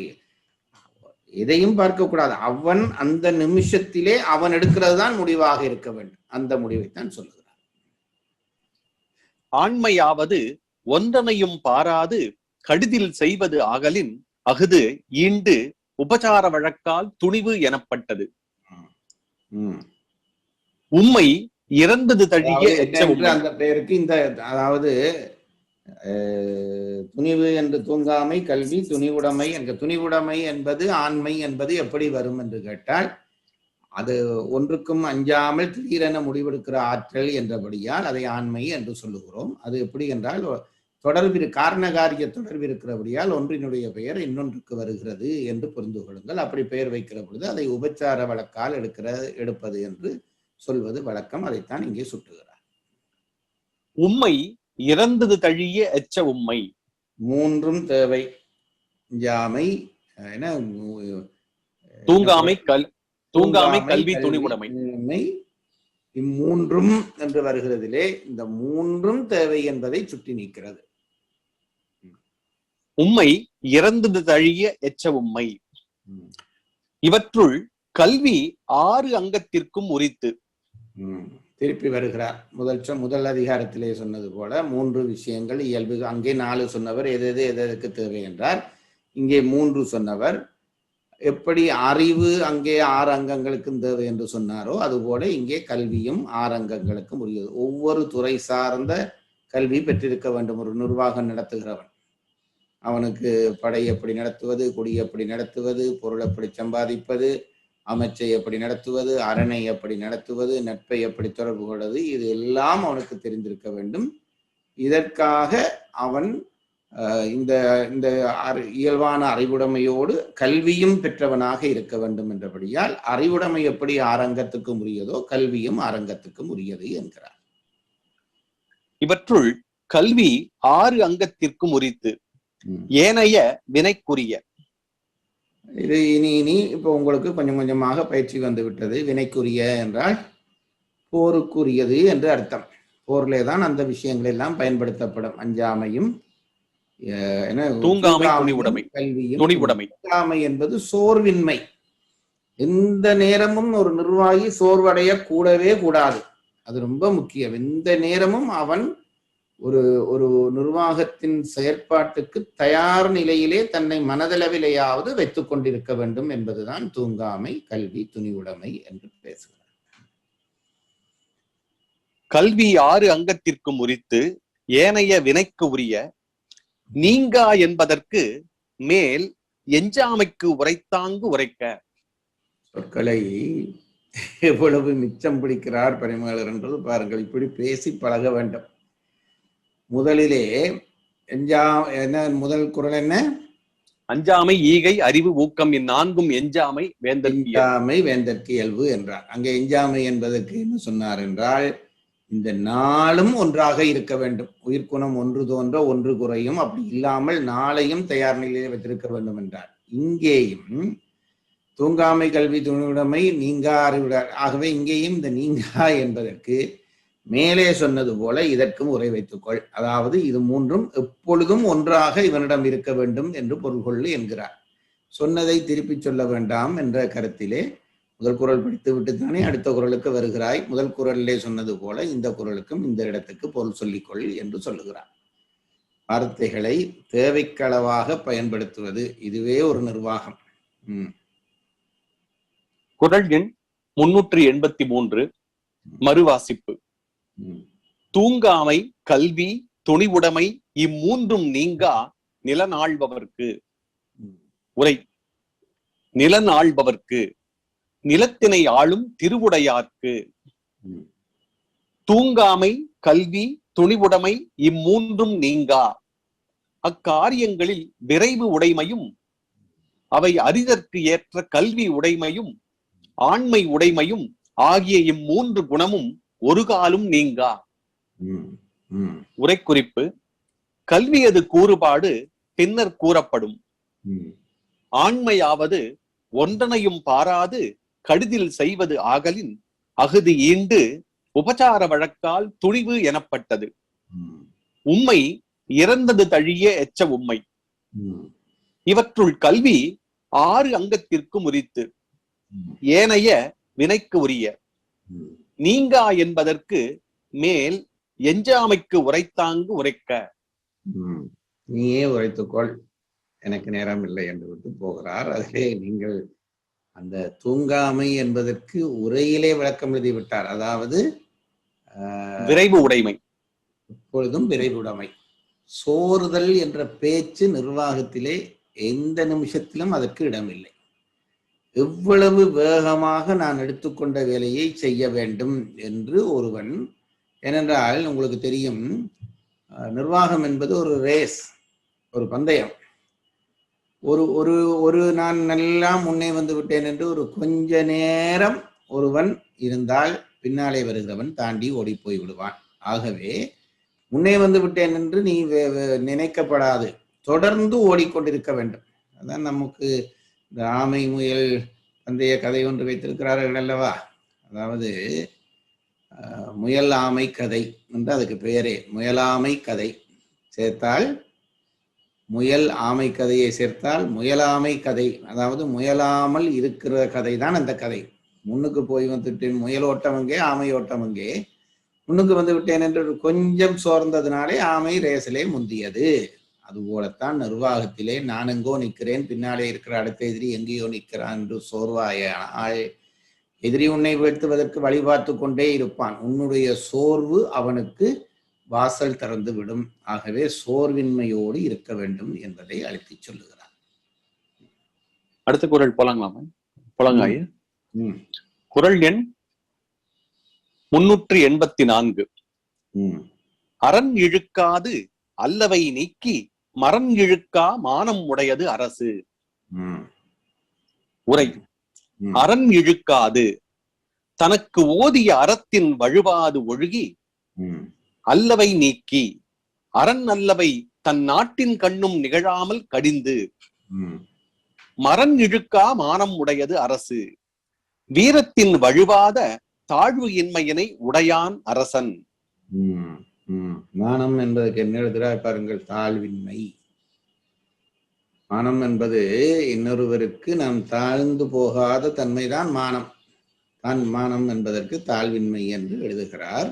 எதையும் பார்க்க கூடாது. அவன் அந்த நிமிஷத்திலே அவன் எடுக்கிறது தான் முடிவாக இருக்க வேண்டும். அந்த முடிவைத்தான் சொல்லுகிறார்.
ஆண்மையாவது ஒன்றனையும் பாராது கடிதில் செய்வது ஆகலின் அஃது ஈண்டு உபசார வழக்கால் துணிவு எனப்பட்டது. உம்மை இறந்தது தழிய எச்ச உம்மை.
அந்த பெயருக்கு இந்த, அதாவது துணிவு என்று தூங்காமை, கல்வி, துணிவுடைமை என்ற துணிவுடைமை என்பது ஆண்மை என்பது எப்படி வரும் என்று கேட்டால், அது ஒன்றுக்கும் அஞ்சாமல் திடீரென முடிவெடுக்கிற ஆற்றல் என்றபடியால் அதை ஆண்மை என்று சொல்லுகிறோம். அது எப்படி என்றால் தொடர்பு, காரணகாரிய தொடர்பு இருக்கிறபடியால் ஒன்றினுடைய பெயர் இன்னொன்றுக்கு வருகிறது என்று புரிந்து கொள்ளுங்கள். அப்படி பெயர் வைக்கிற பொழுது அதை உபச்சார வழக்கால் எடுப்பது என்று சொல்வது வழக்கம். அதைத்தான் இங்கே சுட்டுகிறார்.
உம்மை இறந்தது தழிய எச்ச உம்மை.
மூன்றும் தேவை. ஜாமை,
தூங்காமை, கல்வி, துணிவுடைமை.
இம்மூன்றும் என்று வருகிறதிலே இந்த மூன்றும் தேவை என்பதை சுட்டி நீக்கிறது.
உம்மை இறந்தது தழிய எச்ச உம்மை. இவற்றுள் கல்வி 6 அங்கத்திற்கும் உரித்து.
திருப்பி வருகிறார். முதல் அதிகாரத்திலே சொன்னது போல 3 விஷயங்கள் இயல்பு. அங்கே 4 சொன்னவர் எதற்கு தேவை என்றார். இங்கே 3 சொன்னவர். எப்படி அறிவு அங்கே 6 அங்கங்களுக்கும் தேவை என்று சொன்னாரோ அதுபோல இங்கே கல்வியும் 6 அங்கங்களுக்கும் உரியது. ஒவ்வொரு துறை சார்ந்த கல்வி பெற்றிருக்க வேண்டும். ஒரு நிர்வாகம் நடத்துகிறவன் அவனுக்கு படை எப்படி நடத்துவது, குடி எப்படி நடத்துவது, பொருள் எப்படி சம்பாதிப்பது, அமைச்சை எப்படி நடத்துவது, அரணை எப்படி நடத்துவது, நட்பை எப்படி தொடர்பு கொள்வது, இது எல்லாம் அவனுக்கு தெரிந்திருக்க வேண்டும். இதற்காக அவன் இந்த இந்த இயல்பான அறிவுடைமையோடு கல்வியும் பெற்றவனாக இருக்க வேண்டும் என்றபடியால் அறிவுடைமை எப்படி 6 அங்கத்துக்கும் உரியதோ கல்வியும் 6 அங்கத்துக்கும் உரியது என்கிறார்.
இவற்றுள் கல்வி 6 அங்கத்திற்கும் உரித்து ஏனைய வினைக்குரிய.
இது இனி இப்போ உங்களுக்கு கொஞ்சம் கொஞ்சமாக பயிற்சி வந்து விட்டது. வினைக்குரிய என்றால் போருக்குரியது என்று அர்த்தம். போர்லே தான் அந்த விஷயங்கள் எல்லாம் பயன்படுத்தப்படும். அஞ்சாமையும்
தூங்காமை, கல்வியும் துணிவுடைமை.
தூங்காமை என்பது சோர்வின்மை. எந்த நேரமும் ஒரு நிர்வாகி சோர்வடைய கூடவே கூடாது. அது ரொம்ப முக்கியம். எந்த நேரமும் அவன் ஒரு நிர்வாகத்தின் செயற்பாட்டுக்கு தயார் நிலையிலே தன்னை மனதளவிலேயாவது வைத்துக் கொண்டிருக்க வேண்டும் என்பதுதான் தூங்காமை, கல்வி, துணிவுடைமை என்று பேசுகிறார்.
கல்வி 6 அங்கத்திற்கும் உரித்து ஏனைய வினைக்கு உரிய நீங்கா என்பதற்கு மேல் எஞ்சாமைக்கு உரைத்தாங்கு உரைக்க.
சொற்களை எவ்வளவு மிச்சம் பிடிக்கிறார் பரிமளர் என்றது பாருங்கள். இப்படி பேசி பழக வேண்டும். முதலிலே முதல் குறள் என்ன?
அஞ்சாமை, ஈகை, அறிவு, ஊக்கம் இந்நான்கும் எஞ்சாமை
வேந்தற்கு இயல்பு என்றார். அங்கே எஞ்சாமை என்பதற்கு என்ன சொன்னார் என்றால், இந்த நாளும் ஒன்றாக இருக்க வேண்டும். உயிர்குணம் ஒன்று தோன்ற ஒன்று குறையும். அப்படி இல்லாமல் நாளையும் தயார் நிலையில் வைத்திருக்க வேண்டும் என்றார். இங்கேயும் தூங்காமை, கல்வி, துணிவுடைமை, நீங்கா அறிவுடை. ஆகவே இங்கேயும் இந்த நீங்கா என்பதற்கு மேலே சொன்னது போல இதற்கும் உரை வைத்துக்கொள். அதாவது இது மூன்றும் எப்பொழுதும் ஒன்றாக இவனிடம் இருக்க வேண்டும் என்று பொருள் கொள்ளு என்கிறார். சொன்னதை திருப்பி சொல்ல வேண்டாம் என்ற கருத்திலே முதல் குறள் படித்து விட்டுத்தானே அடுத்த குறளுக்கு வருகிறாய். முதல் குறளிலே சொன்னது போல இந்த குறளுக்கும் இந்த இடத்துக்கு பொருள் சொல்லிக்கொள் என்று சொல்லுகிறார். வார்த்தைகளை தேவைக்களவாக பயன்படுத்துவது இதுவே ஒரு நிர்வாகம்.
குறள் எண் 383 மறுவாசிப்பு. தூங்காமை, கல்வி, துணிவுடைமை இம்மூன்றும் நீங்கா நிலநாள்பவர்க்கு. உரை. நிலநாள்பவர்க்கு நிலத்தினை ஆளும் திருவுடையார்க்கு. தூங்காமை, கல்வி, துணிவுடைமை இம்மூன்றும் நீங்கா அக்காரியங்களில் விரைவு உடைமையும் அவை அறிதற்கு ஏற்ற கல்வி உடைமையும் ஆண்மை உடைமையும் ஆகிய இம்மூன்று குணமும் ஒரு காலும் நீங்கா. உரைக்குறிப்பு. கல்வியது கூறுபாடு பின்னர் கூறப்படும். ஆண்மையாவது ஒன்றனையும் பாராது கடிதில் செய்வது ஆகலின் அகுதி ஈண்டு உபசார வழக்கால் துணிவு எனப்பட்டது. உம்மை இறந்தது தழிய எச்ச உம்மை. இவற்றுள் கல்வி 6 அங்கத்திற்கு உரித்து, ஏனைய வினைக்கு உரிய. நீங்கா என்பதற்கு மேல் எஞ்சாமைக்கு உரைத்தாங்கு உரைக்க.
நீயே உரைத்துக்கொள், எனக்கு நேரம் இல்லை என்று விட்டு போகிறார். அதிலே நீங்கள் அந்த தூங்காமை என்பதற்கு உரையிலே விளக்கம் எழுதி விட்டார். அதாவது
விரைவு உடைமை,
எப்பொழுதும் விரைவுடைமை. சோறுதல் என்ற பேச்சு நிர்வாகத்திலே எந்த நிமிஷத்திலும் அதற்கு இடமில்லை. எவ்வளவு வேகமாக நான் எடுத்துக்கொண்ட வேலையை செய்ய வேண்டும் என்று ஒருவன், ஏனென்றால் உங்களுக்கு தெரியும், நிர்வாகம் என்பது ஒரு ரேஸ், ஒரு பந்தயம். ஒரு ஒரு ஒரு நான் நல்லா முன்னே வந்து விட்டேன் என்று ஒரு கொஞ்ச நேரம் ஒருவன் இருந்தால் பின்னாலே வருகிறவன் தாண்டி ஓடி போய் விடுவான். ஆகவே முன்னே வந்து விட்டேன் என்று நீ நினைக்கப்படாது, தொடர்ந்து ஓடிக்கொண்டிருக்க வேண்டும். அதான் நமக்கு இந்த ஆமை முயல் பந்தய கதை ஒன்று வைத்திருக்கிறார்கள் அல்லவா? அதாவது முயல் ஆமை கதை என்று அதுக்கு பெயரே. முயலாமை கதை சேர்த்தால், முயல் ஆமை கதையை சேர்த்தால் முயலாமை கதை, அதாவது முயலாமல் இருக்கிற கதை தான் அந்த கதை. முன்னுக்கு போய் வந்துட்டேன், முயல் ஓட்டம் அங்கே, ஆமை ஓட்டம் அங்கே. முன்னுக்கு வந்து விட்டேன் என்று கொஞ்சம் சோர்ந்ததுனாலே ஆமை ரேசிலே முந்தியது. அதுபோலத்தான் நிர்வாகத்திலே நான் எங்கோ நிற்கிறேன், பின்னாலே இருக்கிற அடுத்த எதிரி எங்கேயோ நிற்கிறான் என்று சோர்வாயால் எதிரி உன்னை வீழ்த்துவதற்கு வழிபார்த்து கொண்டே இருப்பான். உன்னுடைய சோர்வு அவனுக்கு வாசல் திறந்து விடும். ஆகவே சோர்வின்மையோடு இருக்க வேண்டும் என்பதை அழுத்தி சொல்லுகிறார்.
அடுத்த குறள் போலாங்களாமா? போலாங்க. குறள் எண் 384. அரண் இழுக்காது அல்லவை நீக்கி மரண் இழுக்கா மானம் உடையது அரசு. உரை: அரண் இழுக்காது, தனக்கு ஓதிய அறத்தின் வழுவாது ஒழுகி, அல்லவை நீக்கி, அரண் அல்லவை தன் நாட்டின் கண்ணும் நிகழாமல் கடிந்து, மரண் இழுக்கா மானம் உடையது அரசு. வீரத்தின் வழுவாத தாழ்வு இன்மையினை உடையான் அரசன்.
மானம் என்பதற்கு என்ன எழுதுகிறார் பாருங்கள், தாழ்வின்மை. மானம் என்பது இன்னொருவருக்கு நாம் தாழ்ந்து போகாத தன்மைதான் மானம். மானம் என்பதற்கு தாழ்வின்மை என்று எழுதுகிறார்.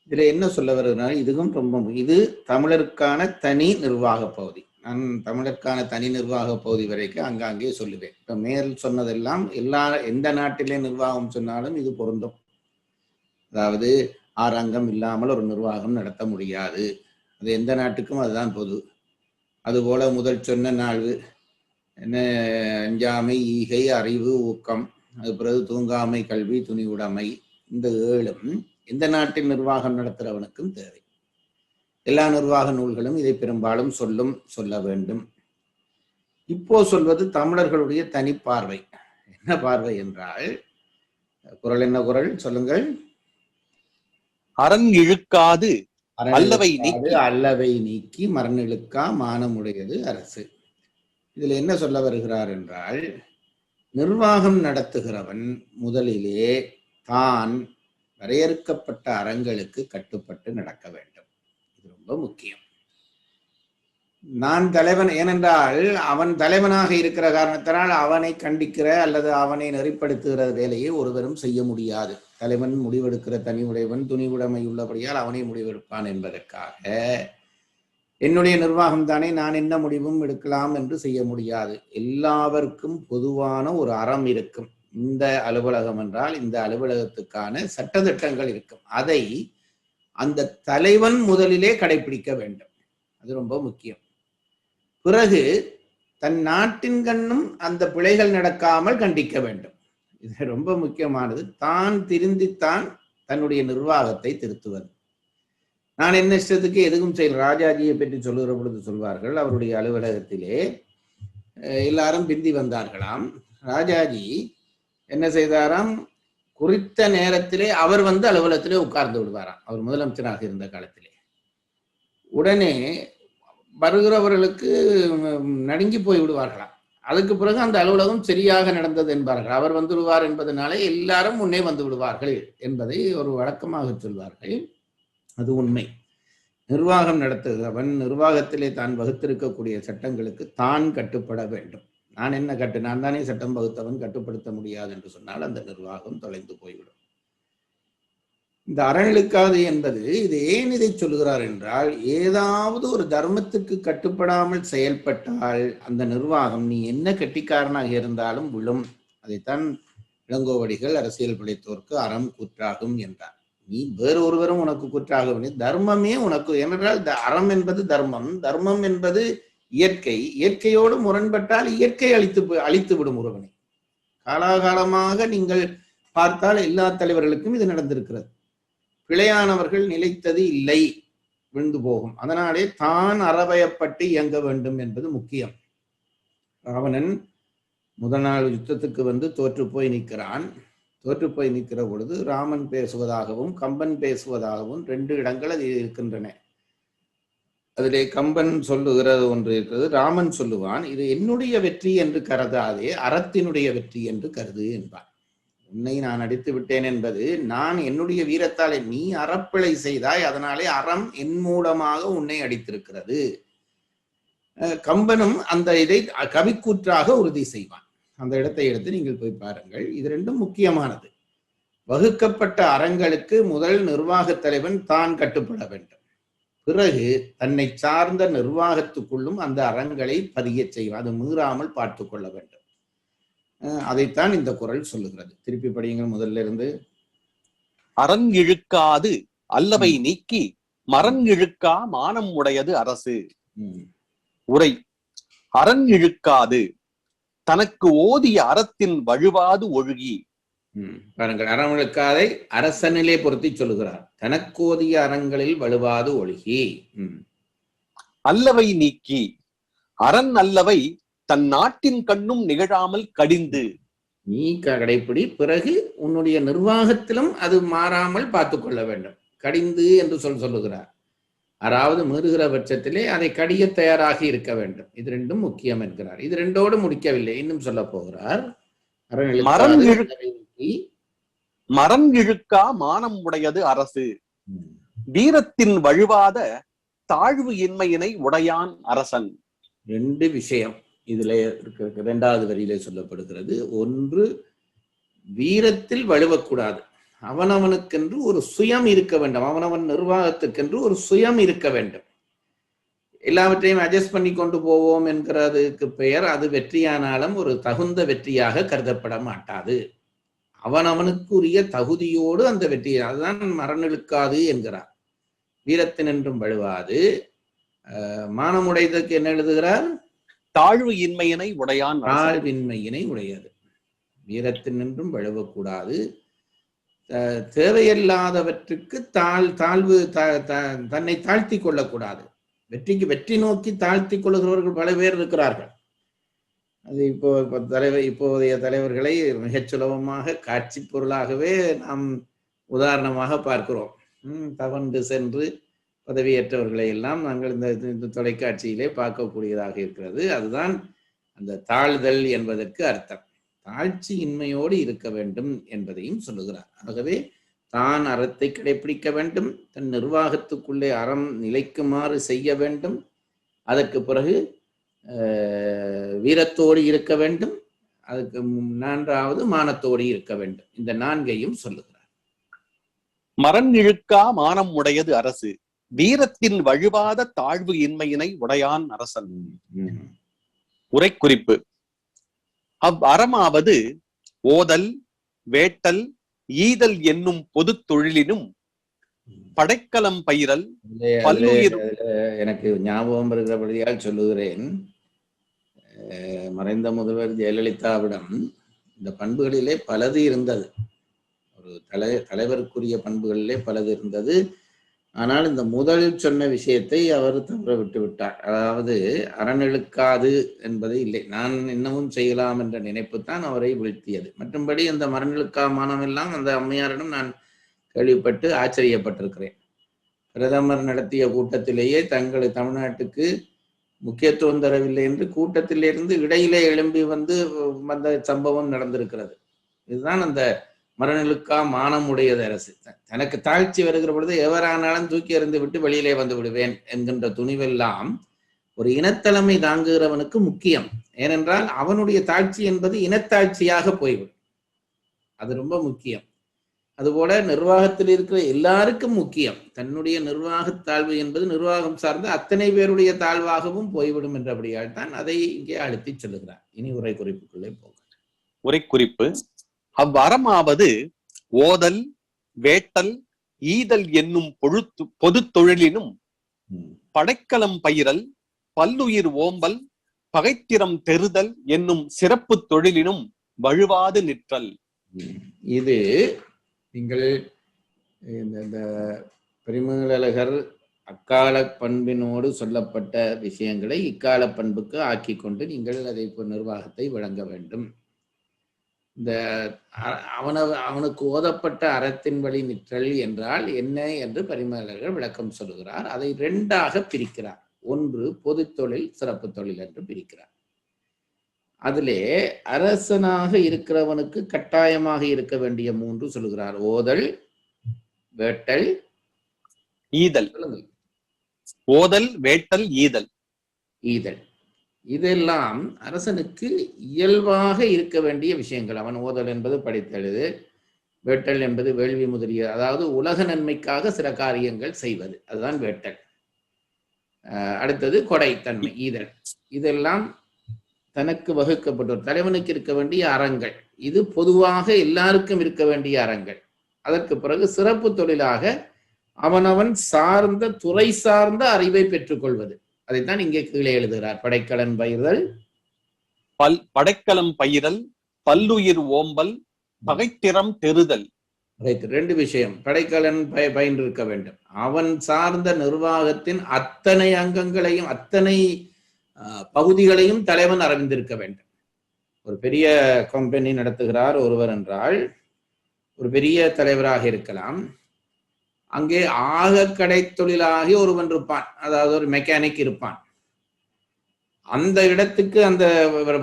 இதுல என்ன சொல்ல வருகிறார்? இதுவும் ரொம்ப, இது தமிழருக்கான தனி நிர்வாக பகுதி. நான் தமிழருக்கான தனி நிர்வாக பகுதி வரைக்கும் அங்காங்கே சொல்லுவேன். இப்ப மேல் சொன்னதெல்லாம் எந்த நாட்டிலே நிர்வாகம் சொன்னாலும் இது பொருந்தும். அதாவது 6 அங்கம் இல்லாமல் ஒரு நிர்வாகம் நடத்த முடியாது. அது எந்த நாட்டுக்கும் அதுதான் பொது. அதுபோல முதல் சொன்ன 4 என்ன, அஞ்சாமை, ஈகை, அறிவு, ஊக்கம், அது பிறகு தூங்காமை, கல்வி, துணிவுடைமை, இந்த 7ம் எந்த நாட்டின் நிர்வாகம் நடத்துகிறவனுக்கும் தேவை. எல்லா நிர்வாக நூல்களும் இதை பெரும்பாலும் சொல்ல வேண்டும். இப்போ சொல்வது தமிழர்களுடைய தனி பார்வை. என்ன பார்வை என்றால், குறள் என்ன குறள் சொல்லுங்கள்?
அரண் இழுக்காது அல்லவை
நீக்கி மரண் இழுக்கா மானமுடையது அரசு. இதுல என்ன சொல்ல வருகிறார் என்றால், நிர்வாகம் நடத்துகிறவன் முதலிலே தான் வரையறுக்கப்பட்ட அறங்களுக்கு கட்டுப்பட்டு நடக்க வேண்டும். இது ரொம்ப முக்கியம். நான் தலைவன், ஏனென்றால் அவன் தலைவனாக இருக்கிற காரணத்தினால் அவனை கண்டிக்கிற அல்லது அவனை நெறிப்படுத்துகிற வேலையை ஒருவரும் செய்ய முடியாது. தலைவன் முடிவெடுக்கிற தனி உடையவன், துணிவுடைமை உள்ளபடியால் அவனை முடிவெடுப்பான் என்பதற்காக என்னுடைய நிர்வாகம் தானே, நான் என்ன முடிவும் எடுக்கலாம் என்று செய்ய முடியாது. எல்லாருக்கும் பொதுவான ஒரு அறம் இருக்கும். இந்த அலுவலகம் என்றால் இந்த அலுவலகத்துக்கான சட்டதிட்டங்கள் இருக்கும். அதை அந்த தலைவன் முதலிலே கடைபிடிக்க வேண்டும். அது ரொம்ப முக்கியம். பிறகு தன் நாட்டின் கண்ணும் அந்த பிழைகள் நடக்காமல் கண்டிக்க வேண்டும். இது ரொம்ப முக்கியமானது. தான் திருந்தித்தான் தன்னுடைய நிர்வாகத்தை திருத்துவது. நான் என்ன இஷ்டத்துக்கு எதுவும் செய்ய, ராஜாஜியை பற்றி சொல்லுகிற பொழுது சொல்வார்கள், அவருடைய அலுவலகத்திலே எல்லாரும் பிந்தி வந்தார்களாம். ராஜாஜி என்ன செய்தாராம், குறித்த நேரத்திலே அவர் வந்து அலுவலகத்திலே உட்கார்ந்து விடுவாராம். அவர் முதலமைச்சராக இருந்த காலத்திலே. உடனே வருகிறவர்களுக்கு நடுங்கி போய் விடுவார்களாம். அதுக்கு பிறகு அந்த அலுவலகம் சரியாக நடந்தது என்பார்கள். அவர் வந்து விடுவார் என்பதனாலே எல்லாரும் முன்னே வந்து விடுவார்கள் என்பதை ஒரு வழக்கமாக சொல்வார்கள். அது உண்மை. நிர்வாகம் நடத்துகிறவன் நிர்வாகத்திலே தான் வகுத்திருக்கக்கூடிய சட்டங்களுக்கு தான் கட்டுப்பட வேண்டும். நான் தானே சட்டம் வகுத்தவன், கட்டுப்படுத்த முடியாது என்று சொன்னால் அந்த நிர்வாகம் தொலைந்து போய்விடும். இந்த அறநிலைக்காது என்பது இது ஏன் இதை சொல்லுகிறார் என்றால், ஏதாவது ஒரு தர்மத்துக்கு கட்டுப்படாமல் செயல்பட்டால் அந்த நிர்வாகம் நீ என்ன கெட்டிக்காரனாக இருந்தாலும் விழும். அதைத்தான் இளங்கோவடிகள் அரசியல் பிழைத்தோர்க்கு அறம் கூற்றாகும் என்றார். நீ வேறு ஒருவரும் உனக்கு கூற்றாகவில்லை, தர்மமே உனக்கு. ஏனென்றால் அறம் என்பது தர்மம், தர்மம் என்பது இயற்கை. இயற்கையோடு முரண்பட்டால் இயற்கை அழித்து விடும் ஒருவனை. காலாகாலமாக நீங்கள் பார்த்தால் எல்லா தலைவர்களுக்கும் இது நடந்திருக்கிறது. பிழையானவர்கள் நிலைத்தது இல்லை, விழுந்து போகும். அதனாலே தான் அறவயப்பட்டு இயங்க வேண்டும் என்பது முக்கியம். ராவணன் முதல் நாள் யுத்தத்துக்கு வந்து தோற்று போய் நிற்கிறான். தோற்று போய் நிற்கிற பொழுது ராமன் பேசுவதாகவும் கம்பன் பேசுவதாகவும் 2 இடங்கள் அது இருக்கின்றன. அதிலே கம்பன் சொல்லுகிறது ஒன்று இருக்கிறது, ராமன் சொல்லுவான், இது என்னுடைய வெற்றி என்று கருதாதே, அறத்தினுடைய வெற்றி என்று கருது என்பான். உன்னை நான் அடித்து விட்டேன் என்பது நான் என்னுடைய வீரத்தாலே, நீ அறப்பிழை செய்தாய், அதனாலே அறம் என் மூலமாக உன்னை அடித்திருக்கிறது. கம்பனும் அந்த இதை கவிக்கூற்றாக உறுதி செய்வான். அந்த இடத்தை எடுத்து நீங்கள் போய் பாருங்கள். இது 2ம் முக்கியமானது. வகுக்கப்பட்ட அறங்களுக்கு முதல் நிர்வாக தலைவன் தான் கட்டுப்பட வேண்டும். பிறகு தன்னை சார்ந்த நிர்வாகத்துக்குள்ளும் அந்த அறங்களை பதிய செய்வான், அது மீறாமல் பார்த்து கொள்ள வேண்டும். அதைத்தான் இந்த குறள் சொல்லுகிறது. திருப்பி படியுங்கள் முதல்ல இருந்து.
அரண் இழுக்காது அல்லவை நீக்கி மரண் இழுக்கா மானம் உடையது அரசு. உரை: அரண் இழுக்காது, தனக்கு ஓதிய அறத்தின் வழுவாது ஒழுகி.
பாருங்கள், அறம் இழுக்காதை அரசனிலே பொருத்தி சொல்லுகிறார். தனக்கோதிய அறங்களில் வழுவாது ஒழுகி.
அல்லவை நீக்கி, அரண் அல்லவை தன் நாட்டின் கண்ணும் நிகழாமல் கடிந்து.
நீ கடைப்பிடி, பிறகு உன்னுடைய நிர்வாகத்திலும் அது மாறாமல் பார்த்து கொள்ள வேண்டும். கடிந்து என்று சொல்லுகிறார். அதாவது மீறுகிற பட்சத்திலே அதை கடிய தயாராகி இருக்க வேண்டும். இது 2ம் முக்கியம் என்கிறார். இது 2ஓடு முடிக்கவில்லை, இன்னும் சொல்ல போகிறார்.
மரம் இழுக்கா மானம் உடையது அரசு. வீரத்தின் வழுவாத தாழ்வு இன்மையினை உடையான் அரசன்.
2 விஷயம் இதுல இருக்க 2வது வரியிலே சொல்லப்படுகிறது. ஒன்று, வீரத்தில் வழுவக்கூடாது. அவனவனுக்கென்று ஒரு சுயம் இருக்க வேண்டும். அவனவன் நிர்வாகத்துக்கென்று ஒரு சுயம் இருக்க வேண்டும். எல்லாவற்றையும் அட்ஜஸ்ட் பண்ணி கொண்டு போவோம் என்கிறதுக்கு பெயர் அது வெற்றியானாலும் ஒரு தகுந்த வெற்றியாக கருதப்பட மாட்டாது. அவனவனுக்குரிய தகுதியோடு அந்த வெற்றி, அதுதான் மரணிழுக்காது என்கிறார். வீரத்தினின்றும் வழுவாது. மானமுடையதற்கு என்ன எழுதுகிறார்?
தாழ்வு இன்மையினை உடையான்.
தாழ்வின்மையினை உடையது. வீரத்தினின்றும் வழுவக்கூடாது. தேவையில்லாதவற்றுக்கு தாழ்வு தன்னை தாழ்த்தி கொள்ளக்கூடாது. வெற்றி நோக்கி தாழ்த்தி கொள்ளுகிறவர்கள் பல பேர் இருக்கிறார்கள். அது இப்போதைய தலைவர்களை மிகச் சுலபமாக காட்சி பொருளாகவே நாம் உதாரணமாக பார்க்கிறோம். தவண்டு சென்று பதவியேற்றவர்களை எல்லாம் நாங்கள் இந்த தொலைக்காட்சியிலே பார்க்கக்கூடியதாக இருக்கிறது. அதுதான் அந்த தாழ்தல் என்பதற்கு அர்த்தம். தாழ்ச்சி இன்மையோடு இருக்க வேண்டும் என்பதையும் சொல்லுகிறார். ஆகவே தான் அறத்தை கடைபிடிக்க வேண்டும், தன் நிர்வாகத்துக்குள்ளே அறம் நிலைக்குமாறு செய்ய வேண்டும். அதற்கு பிறகு வீரத்தோடு இருக்க வேண்டும். அதுக்கு 4வது மானத்தோடு இருக்க வேண்டும். இந்த 4ஐயும் சொல்லுகிறார்.
மரண் இழுக்கா மானம் உடையது அரசு, வீரத்தின் வழுவாத தாழ்வு இன்மையினை உடையான் அரசன். உரைக்குறிப்பு: அவ்வறமாவது ஓதல், வேட்டல், ஈதல் என்னும் பொது தொழிலினும் படைக்கலம் பயிரல் பல்லுயிர்.
எனக்கு ஞாபகம் இருக்கிறபடியால் சொல்லுகிறேன். மறைந்த முதல்வர் ஜெயலலிதாவிடம் இந்த பண்புகளிலே பலது இருந்தது. ஒரு தலைவருக்குரிய பண்புகளிலே பலது இருந்தது. ஆனால் இந்த முதலில் சொன்ன விஷயத்தை அவர் தவற விட்டு விட்டார். அதாவது அறநிழுக்காது என்பது இல்லை, நான் இன்னமும் செய்யலாம் என்ற நினைப்பு தான் அவரை வீழ்த்தியது. மற்றும்படி அந்த மரநிழுக்கா மானம் எல்லாம் அந்த அம்மையாரிடம் நான் கேள்விப்பட்டு ஆச்சரியப்பட்டிருக்கிறேன். பிரதமர் நடத்திய கூட்டத்திலேயே தமிழ்நாட்டுக்கு முக்கியத்துவம் தரவில்லை என்று கூட்டத்திலிருந்து இடையிலே எழும்பி வந்த சம்பவம் நடந்திருக்கிறது. இதுதான் அந்த மரநிலுக்கா மானம் உடையது அரசு. தனக்கு தாழ்ச்சி வருகிற பொழுது எவரானாலும் தூக்கி எறிந்து விட்டு வெளியிலே வந்து விடுவேன் என்கின்ற துணிவெல்லாம் ஒரு இனத்தலைமை தாங்குகிறவனுக்கு முக்கியம். ஏனென்றால் அவனுடைய தாழ்ச்சி என்பது இனத்தாழ்ச்சியாக போய்விடும். அது ரொம்ப முக்கியம். அதுபோல நிர்வாகத்தில் இருக்கிற எல்லாருக்கும் முக்கியம். தன்னுடைய நிர்வாக தாழ்வு என்பது நிர்வாகம் சார்ந்த அத்தனை பேருடைய தாழ்வாகவும் போய்விடும் என்றபடியால் தான் அதை இங்கே அழுத்தி சொல்லுகிறார். இனி உரை குறிப்புக்குள்ளே போக.
உரை குறிப்பு: அவ்வறமாவது ஓதல், வேட்டல், ஈதல் என்னும் பொது தொழிலினும் படைக்கலம் பயிரல், பல்லுயிர் ஓம்பல், பகைத்திறம் தெருதல் என்னும் சிறப்பு தொழிலினும் வழுவாது நிற்றல்.
இது நீங்கள் இந்த பரிமேலழகர் அக்கால பண்பினோடு சொல்லப்பட்ட விஷயங்களை இக்கால பண்புக்கு ஆக்கி கொண்டு நீங்கள் அதை நிர்வாகத்தை வழங்க வேண்டும். இந்த அவனுக்கு ஓதப்பட்ட அறத்தின் வழி நிற்றல் என்றால் என்ன என்று பரிமேலழகர் விளக்கம் சொல்லுகிறார். அதை 2ஆக பிரிக்கிறார். ஒன்று பொது தொழில், சிறப்பு தொழில் என்று பிரிக்கிறார். அதிலே அரசனாக இருக்கிறவனுக்கு கட்டாயமாக இருக்க வேண்டிய 3 சொல்லுகிறார். ஓதல், வேட்டல்,
ஈதல். ஓதல், வேட்டல், ஈதல். இதெல்லாம் அரசனுக்கு இயல்பாக இருக்க வேண்டிய விஷயங்கள். அவன் ஓதல் என்பது படித்தெழுது, வேட்டல் என்பது வேள்வி முதலிய, அதாவது உலக நன்மைக்காக சில காரியங்கள் செய்வது, அதுதான் வேட்டல். அடுத்தது கொடைத்தன்மை, ஈதல். இதெல்லாம் தனக்கு வகுக்கப்பட்ட தலைவனுக்கு இருக்க வேண்டிய அறங்கள். இது பொதுவாக எல்லாருக்கும் இருக்க வேண்டிய அறங்கள். அதற்கு பிறகு சிறப்பு தொழிலாக அவனவன் சார்ந்த துறை சார்ந்த அறிவை பெற்றுக்கொள்வது. அதைத்தான் இங்கே கீழே எழுதுகிறார். படைக்கலன் பயிர்தல், படைக்கலம் பயிரல், பல்லுயிர் ஓம்பல், பகைத்திறம் தெருதல்.
2 விஷயம். படைக்கலன் பயின்றிருக்க வேண்டும். அவன் சார்ந்த நிர்வாகத்தின் அத்தனை அங்கங்களையும் அத்தனை பகுதிகளையும் தலைவன் அறிந்திருக்க வேண்டும். ஒரு பெரிய கம்பெனி நடத்துகிறார் ஒருவர் என்றால் ஒரு பெரிய தலைவராக இருக்கலாம். அங்கே ஆக கடை தொழிலாகி ஒருவன் இருப்பான், அதாவது ஒரு மெக்கானிக் இருப்பான். அந்த இடத்துக்கு அந்த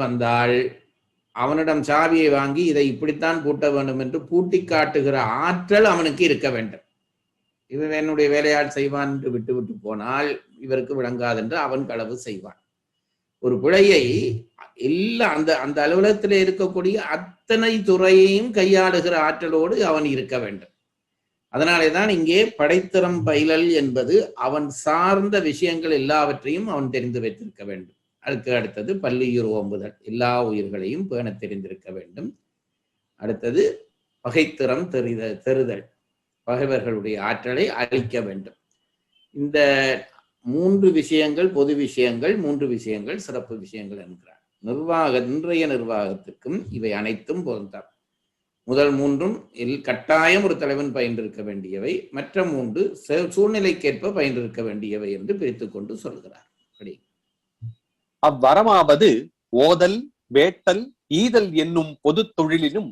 வந்தால் அவனிடம் சாவியை வாங்கி இதை இப்படித்தான் பூட்ட வேண்டும் என்று பூட்டி காட்டுகிற ஆற்றல் அவனுக்கு இருக்க வேண்டும். இவன் என்னுடைய வேலையால் செய்வான் என்று விட்டு போனால் இவருக்கு விளங்காதென்று அவன் களவு செய்வான். ஒரு பிழையை எல்லாம் அந்த அலுவலகத்தில் இருக்கக்கூடிய அத்தனை துறையையும் கையாளுகிற ஆற்றலோடு அவன் இருக்க வேண்டும். அதனாலேதான் இங்கே படைத்திறம் பயிலல் என்பது அவன் சார்ந்த விஷயங்கள் எல்லாவற்றையும் அவன் தெரிந்து வைத்திருக்க வேண்டும். அதுக்கு அடுத்தது பல்லுயிர் ஓம்புதல், எல்லா உயிர்களையும் பேண தெரிந்திருக்க வேண்டும். அடுத்தது பகைத்திறம் தெருதல், பகைவர்களுடைய ஆற்றலை அழிக்க வேண்டும். இந்த 3 விஷயங்கள் பொது விஷயங்கள், 3 விஷயங்கள் சிறப்பு விஷயங்கள் என்கிறார். இன்றைய நிர்வாகத்திற்கும் இவை அனைத்தும் பொருந்தாம். முதல் 3ம் கட்டாயம் ஒரு தலைவன் பயின்றிருக்க வேண்டியவை, மற்ற 3 சூழ்நிலைக்கேற்ப பயின்றிருக்க வேண்டியவை என்று பிரித்துக் கொண்டு சொல்கிறார்.
அவ்வறமாவது ஓதல், வேட்டல், ஈதல் என்னும் பொது தொழிலினும்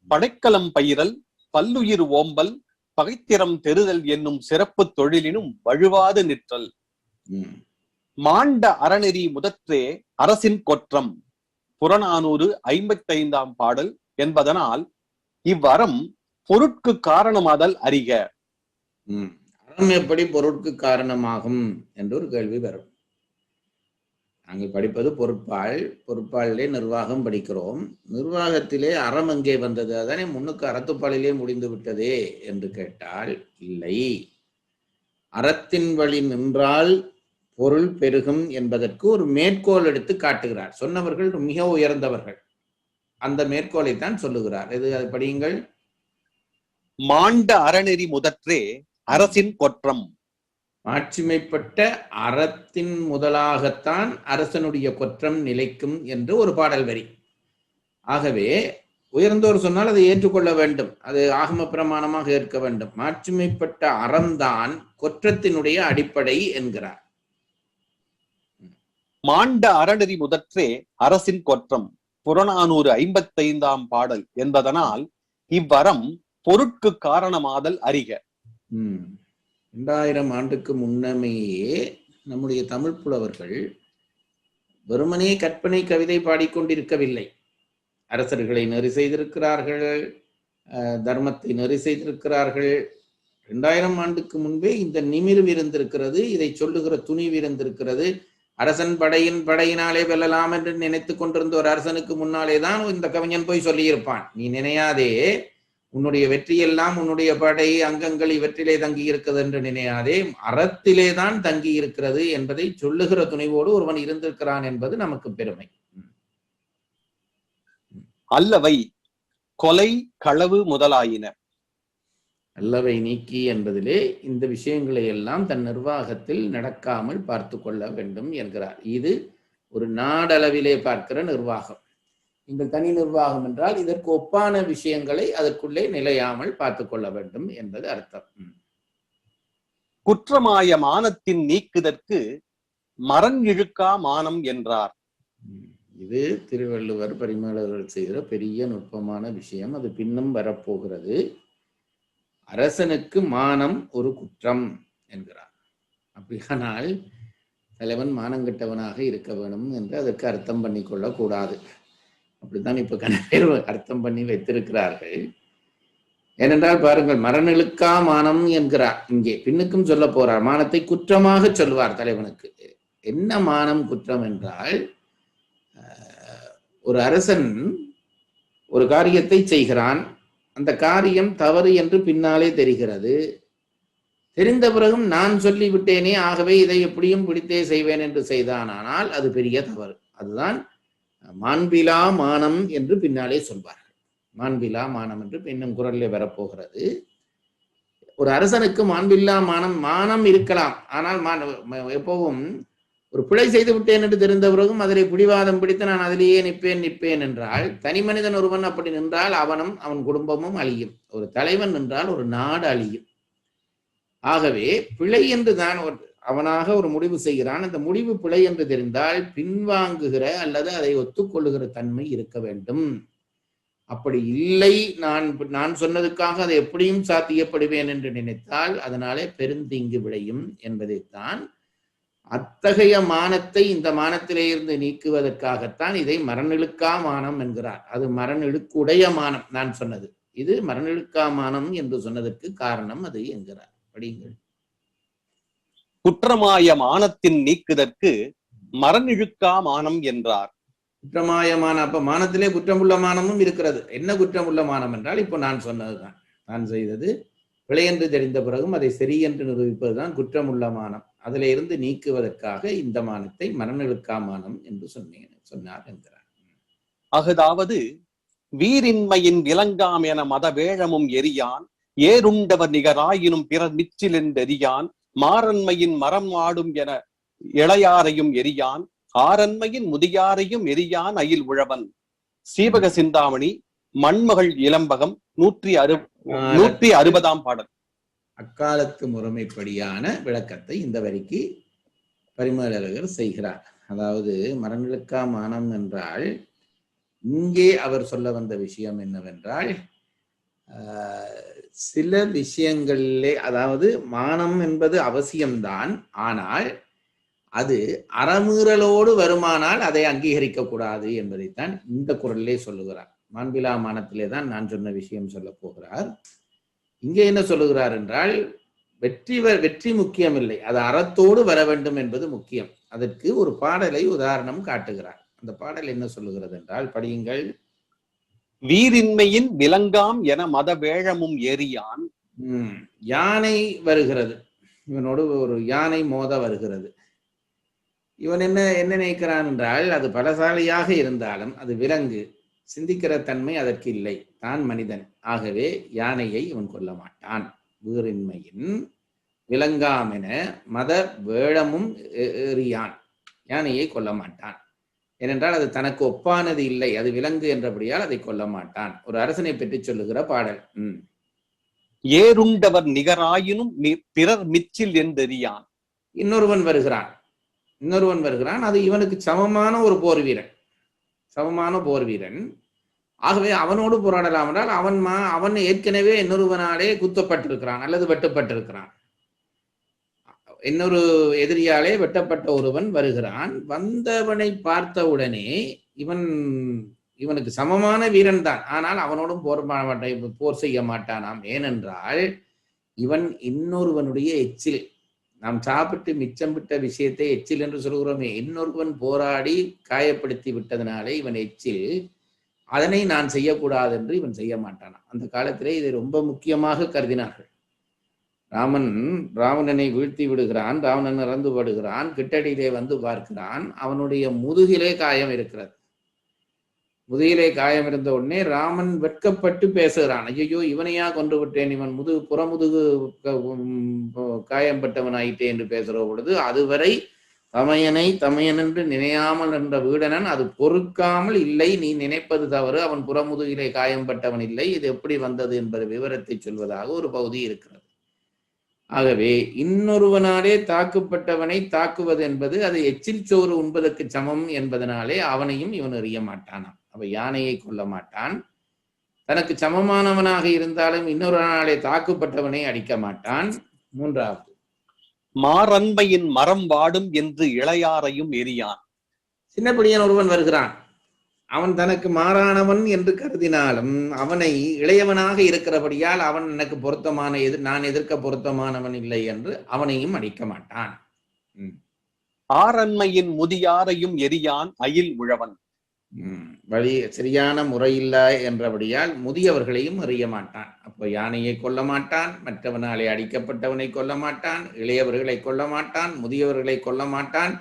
படைக்கலம் பயிரல், பல்லுயிர் ஓம்பல், பகைத்திறம் தெருதல் என்னும் சிறப்பு தொழிலினும் வழுவாது நிற்றல். மாண்ட அறநெறி முதற்றே அரசின் கொற்றம். புறநானூறு 55ஆம் பாடல் என்பதனால் இவ்வறம் பொருட்கு காரணமாதல் அறிக.
அறம் எப்படி பொருட்கு காரணமாகும் என்று ஒரு கேள்வி வரும். நாங்கள் படிப்பது பொருட்பாலிலே நிர்வாகம் படிக்கிறோம். நிர்வாகத்திலே அறம் எங்கே வந்தது? அதனை முன்னுக்கு அறத்துப்பாலிலே முடிந்து விட்டதே என்று கேட்டால் இல்லை. அறத்தின் வழி நின்றால் பொருள் பெருகும் என்பதற்கு ஒரு மேற்கோள் எடுத்து காட்டுகிறார். சொன்னவர்கள் மிக உயர்ந்தவர்கள். அந்த மேற்கோளைத்தான் சொல்லுகிறார். அது படியுங்கள்.
மாண்ட அறநெறி முதற்றே அரசின் கொற்றம்.
மாட்சிமைப்பட்ட அறத்தின் முதலாகத்தான் அரசனுடைய கொற்றம் நிலைக்கும் என்று ஒரு பாடல் வரி. ஆகவே உயர்ந்தோர் சொன்னால் அதை ஏற்றுக்கொள்ள வேண்டும். அது ஆகம பிரமாணமாக ஏற்க வேண்டும். மாட்சிமைப்பட்ட அறம்தான் கொற்றத்தினுடைய அடிப்படை என்கிறார்.
மாண்ட அறநெறி முதற்றே அரசின் கொற்றம். புறநானூறு 55ஆம் பாடல் என்பதனால் இவ்வறம் பொருட்கு காரணமாதல் அறிக.
2000 ஆண்டுக்கு முன்னமேயே நம்முடைய தமிழ் புலவர்கள் வெறுமனே கற்பனை கவிதை பாடிக்கொண்டிருக்கவில்லை. அரசர்களை நெறி செய்திருக்கிறார்கள், தர்மத்தை நெறி செய்திருக்கிறார்கள். 2000 ஆண்டுக்கு முன்பே இந்த நிமிர்வு இருந்திருக்கிறது, இதை சொல்லுகிற துணிவு இருந்திருக்கிறது. அரசன் படையினாலே வெல்லலாம் என்று நினைத்து கொண்டிருந்த ஒரு அரசனுக்கு முன்னாலே தான் இந்த கவிஞன் போய் சொல்லியிருப்பான், நீ நினையாதே உன்னுடைய வெற்றியெல்லாம் உன்னுடைய படை அங்கங்கள் இவற்றிலே தங்கி இருக்கிறது என்று நினையாதே, அறத்திலே தான் தங்கி இருக்கிறது என்பதை சொல்லுகிற துணிவோடு ஒருவன் இருந்திருக்கிறான் என்பது நமக்கு பெருமை.
அல்லவை கொலை களவு முதலாயின.
அல்லவை நீக்கி என்பதிலே இந்த விஷயங்களை எல்லாம் தன் நிர்வாகத்தில் நடக்காமல் பார்த்து கொள்ள வேண்டும் என்கிறார். இது ஒரு நாடளவிலே பார்க்கிற நிர்வாகம். நீங்கள் தனி நிர்வாகம் என்றால் இதற்கு ஒப்பான விஷயங்களை அதற்குள்ளே நிலையாமல் பார்த்து கொள்ள வேண்டும் என்பது அர்த்தம்.
குற்றமாய மானத்தின் நீக்குதற்கு மரண் இழுக்கா மானம் என்றார்.
இது திருவள்ளுவர் பரிமேலழகர் செய்கிற பெரிய நுட்பமான விஷயம். அது பின்னும் வரப்போகிறது. அரசனுக்கு மானம் ஒரு குற்றம் என்கிறார். அப்படியானால் தலைவன் மானங்கெட்டவனாக இருக்க வேணும் என்று அதற்கு அர்த்தம் பண்ணி கொள்ளக்கூடாது. அப்படித்தான் இப்ப கணவர் அர்த்தம் பண்ணி வைத்திருக்கிறார்கள். ஏனென்றால் பாருங்கள், மரணிழுக்கா மானம் என்கிறார். இங்கே பின்னுக்கும் சொல்ல போறார். மானத்தை குற்றமாக சொல்வார் தலைவனுக்கு. என்ன மானம் குற்றம் என்றால், ஒரு அரசன் ஒரு காரியத்தை செய்கிறான், அந்த காரியம் தவறு என்று பின்னாலே தெரிகிறது. தெரிந்த பிறகும் நான் சொல்லிவிட்டேனே, ஆகவே இதை எப்படியும் பிடித்தே செய்வேன் என்று செய்தானால் அது பெரிய தவறு. அதுதான் மாண்பிலா மானம் என்று பின்னாலே சொல்வார்கள். மாண்பிலா மானம் என்று பின்னும் குரலில் வரப்போகிறது. ஒரு அரசனுக்கு மாண்பில்லா மானம் இருக்கலாம். ஆனால் எப்பவும் ஒரு பிழை செய்து விட்டேன் என்று தெரிந்த பிறகும் அதிலே பிடிவாதம் பிடித்து நான் அதிலேயே நிற்பேன் என்றால், தனி மனிதன் ஒருவன் அப்படி நின்றால் அவனும் அவன் குடும்பமும் அழியும். ஒரு தலைவன் நின்றால் ஒரு நாடு அழியும். ஆகவே பிழை என்று தான் அவனாக ஒரு முடிவு செய்கிறான். அந்த முடிவு பிழை என்று தெரிந்தால் பின்வாங்குகிற அல்லது அதை ஒத்துக்கொள்ளுகிற தன்மை இருக்க வேண்டும். அப்படி இல்லை, நான் சொன்னதுக்காக அதை எப்படியும் சாத்தியப்படுவேன் என்று நினைத்தால் அதனாலே பெருந்தீங்கு விளையும் என்பதைத்தான், அத்தகைய மானத்தை இந்த மானத்திலே இருந்து நீக்குவதற்காகத்தான் இதை மரணிழுக்கா மானம் என்கிறார். அது மரணிழுக்குடைய மானம் நான் சொன்னது. இது மரணிழுக்கா மானம் என்று சொன்னதற்கு காரணம் அது என்கிறார். படியுங்கள்.
குற்றமாய மானத்தின் நீக்குதற்கு மரணிழுக்கா மானம் என்றார்.
குற்றமாய மானம், அப்ப மானத்திலே குற்றமுள்ள மானமும் இருக்கிறது. என்ன குற்றமுள்ள மானம் என்றால், இப்போ நான் சொன்னதுதான், நான் செய்தது பிழை என்று தெரிந்த பிறகும் அதை சரி என்று நிரூபிப்பதுதான் குற்றமுள்ள மானம். அதில் இருந்து நீக்குவதற்காக இந்த மானத்தை மரணிழுக்கா மானம் என்று சொன்னார் என்கிறார்.
அதாவது வீரின்மையின் விளங்காம் என மத வேழமும் எரியான், ஏறுண்டவர் நிகராயினும் பிறர் மிச்சில் என்றெரியான், மாறன்மையின் மரம் ஆடும் என இளையாரையும் எரியான், ஆரன்மையின் முதியாரையும் எரியான் அயில் உழவன். சீவக சிந்தாமணி மண்மகள் இளம்பகம் 160ஆம் பாடல்.
அக்காலத்து முறைமைப்படியான விளக்கத்தை இந்த வரிக்கு பரிமேலழகர் செய்கிறார். அதாவது மரணிழுக்கா மானம் என்றால் இங்கே அவர் சொல்ல வந்த விஷயம் என்னவென்றால், சில விஷயங்களிலே, அதாவது மானம் என்பது அவசியம்தான், ஆனால் அது அறமீறலோடு வருமானால் அதை அங்கீகரிக்க கூடாது என்பதைத்தான் இந்த குரலிலே சொல்லுகிறார். மாண்பிலா மானத்திலே தான் நான் சொன்ன விஷயம் சொல்ல போகிறார். இங்கே என்ன சொல்லுகிறார் என்றால், வெற்றி முக்கியமில்லை, அது அறத்தோடு வர வேண்டும் என்பது முக்கியம். அதற்கு ஒரு பாடலை உதாரணம் காட்டுகிறார். அந்த பாடல் என்ன சொல்லுகிறது என்றால், படியுங்கள்.
வீரின்மையின் விளங்காம் என மத வேழமும் எரியான்.
யானை வருகிறது, இவனோடு ஒரு யானை மோத வருகிறது. இவன் என்ன நினைக்கிறான் என்றால், அது பலசாலியாக இருந்தாலும் அது விலங்கு, சிந்திக்கிற தன்மை அதற்கு இல்லை, தான் மனிதன். ஆகவே யானையை இவன் கொல்ல மாட்டான். வீரின்மையின் விளங்காம் என மத வேழமும் எறியான், யானையை கொல்ல மாட்டான். ஏனென்றால் அது தனக்கு ஒப்பானது இல்லை, அது விலங்கு என்றபடியால் அதை கொல்ல மாட்டான். ஒரு அரசனை பற்றி சொல்லுகிற பாடல்.
ஏறுண்டவர் நிகராயினும் பிறர் மிச்சில் என்றெரியான்.
இன்னொருவன் வருகிறான், அது இவனுக்கு சமமான ஒரு போர் வீரன். ஆகவே அவனோடு போராடலாம் என்றால் அவன் ஏற்கனவே இன்னொருவனாலே குத்தப்பட்டிருக்கிறான் அல்லது வெட்டப்பட்டிருக்கிறான். இன்னொரு எதிரியாலே வெட்டப்பட்ட ஒருவன் வருகிறான். வந்தவனை பார்த்தவுடனே இவனுக்கு சமமான வீரன் தான், ஆனால் அவனோடும் போர் செய்ய மாட்டானாம். ஏனென்றால் இவன் இன்னொருவனுடைய எச்சில், நாம் சாப்பிட்டு மிச்சம் விட்ட விஷயத்தை எச்சில் என்று சொல்கிறோமே, இன்னொருவன் போராடி காயப்படுத்தி விட்டதனாலே இவன் எச்சில், அதனை நான் செய்யக்கூடாது என்று இவன் செய்ய மாட்டானாம். அந்த காலத்திலே இதை ரொம்ப முக்கியமாக கருதினார்கள். ராவணனை வீழ்த்தி விடுகிறான், ராவணன் இறந்து படுகிறான், கிட்டடியிலே வந்து பார்க்கிறான், அவனுடைய முதுகிலே காயம் இருக்கிறது. முதுகிலே காயம் இருந்த உடனே ராமன் வெட்கப்பட்டு பேசுகிறான், ஐயோ இவனையா கொண்டு விட்டேன், இவன் புறமுதுகு காயம்பட்டவன் ஆயிட்டே என்று பேசுகிற பொழுது, அதுவரை தமையன் என்று நினையாமல் என்ற வீடனன் அது பொறுக்காமல், இல்லை நீ நினைப்பது தவறு, அவன் புறமுதுகிலே காயம்பட்டவன் இல்லை, இது எப்படி வந்தது என்பது விவரத்தை சொல்வதாக ஒரு பகுதி இருக்கிறது. ஆகவே இன்னொருவனாலே தாக்கப்பட்டவனை தாக்குவது என்பது அது எச்சில் சோறு உண்பதற்கு சமம் என்பதனாலே அவனையும் இவன் அறிய மாட்டானாம். அவ யானையை கொல்ல மாட்டான், தனக்கு சமமானவனாக இருந்தாலும் இன்னொரு நாளே தாக்கப்பட்டவனை அடிக்க மாட்டான். மூன்றாவது,
மாரன்மையின் மரம் வாடும் என்று இளையாரையும் எரியான்.
சின்னப்படியான் ஒருவன் வருகிறான், அவன் தனக்கு மாறானவன் என்று கருதினாலும் அவனை இளையவனாக இருக்கிறபடியால் அவன் எனக்கு பொருத்தமான நான் எதிர்க்க பொருத்தமானவன் இல்லை என்று அவனையும் அடிக்க மாட்டான்.
ஆரன்மையின் முதியாரையும் எரியான் அயில் உழவன்.
வழி சரியான முறையில்லை என்றபடியால் முதியவர்களையும் அறிய மாட்டான். அப்போ யானையை கொல்ல மாட்டான், மற்றவனாலே அடிக்கப்பட்டவனை கொல்ல மாட்டான், இளையவர்களை கொல்ல மாட்டான், முதியவர்களை கொல்ல மாட்டான்.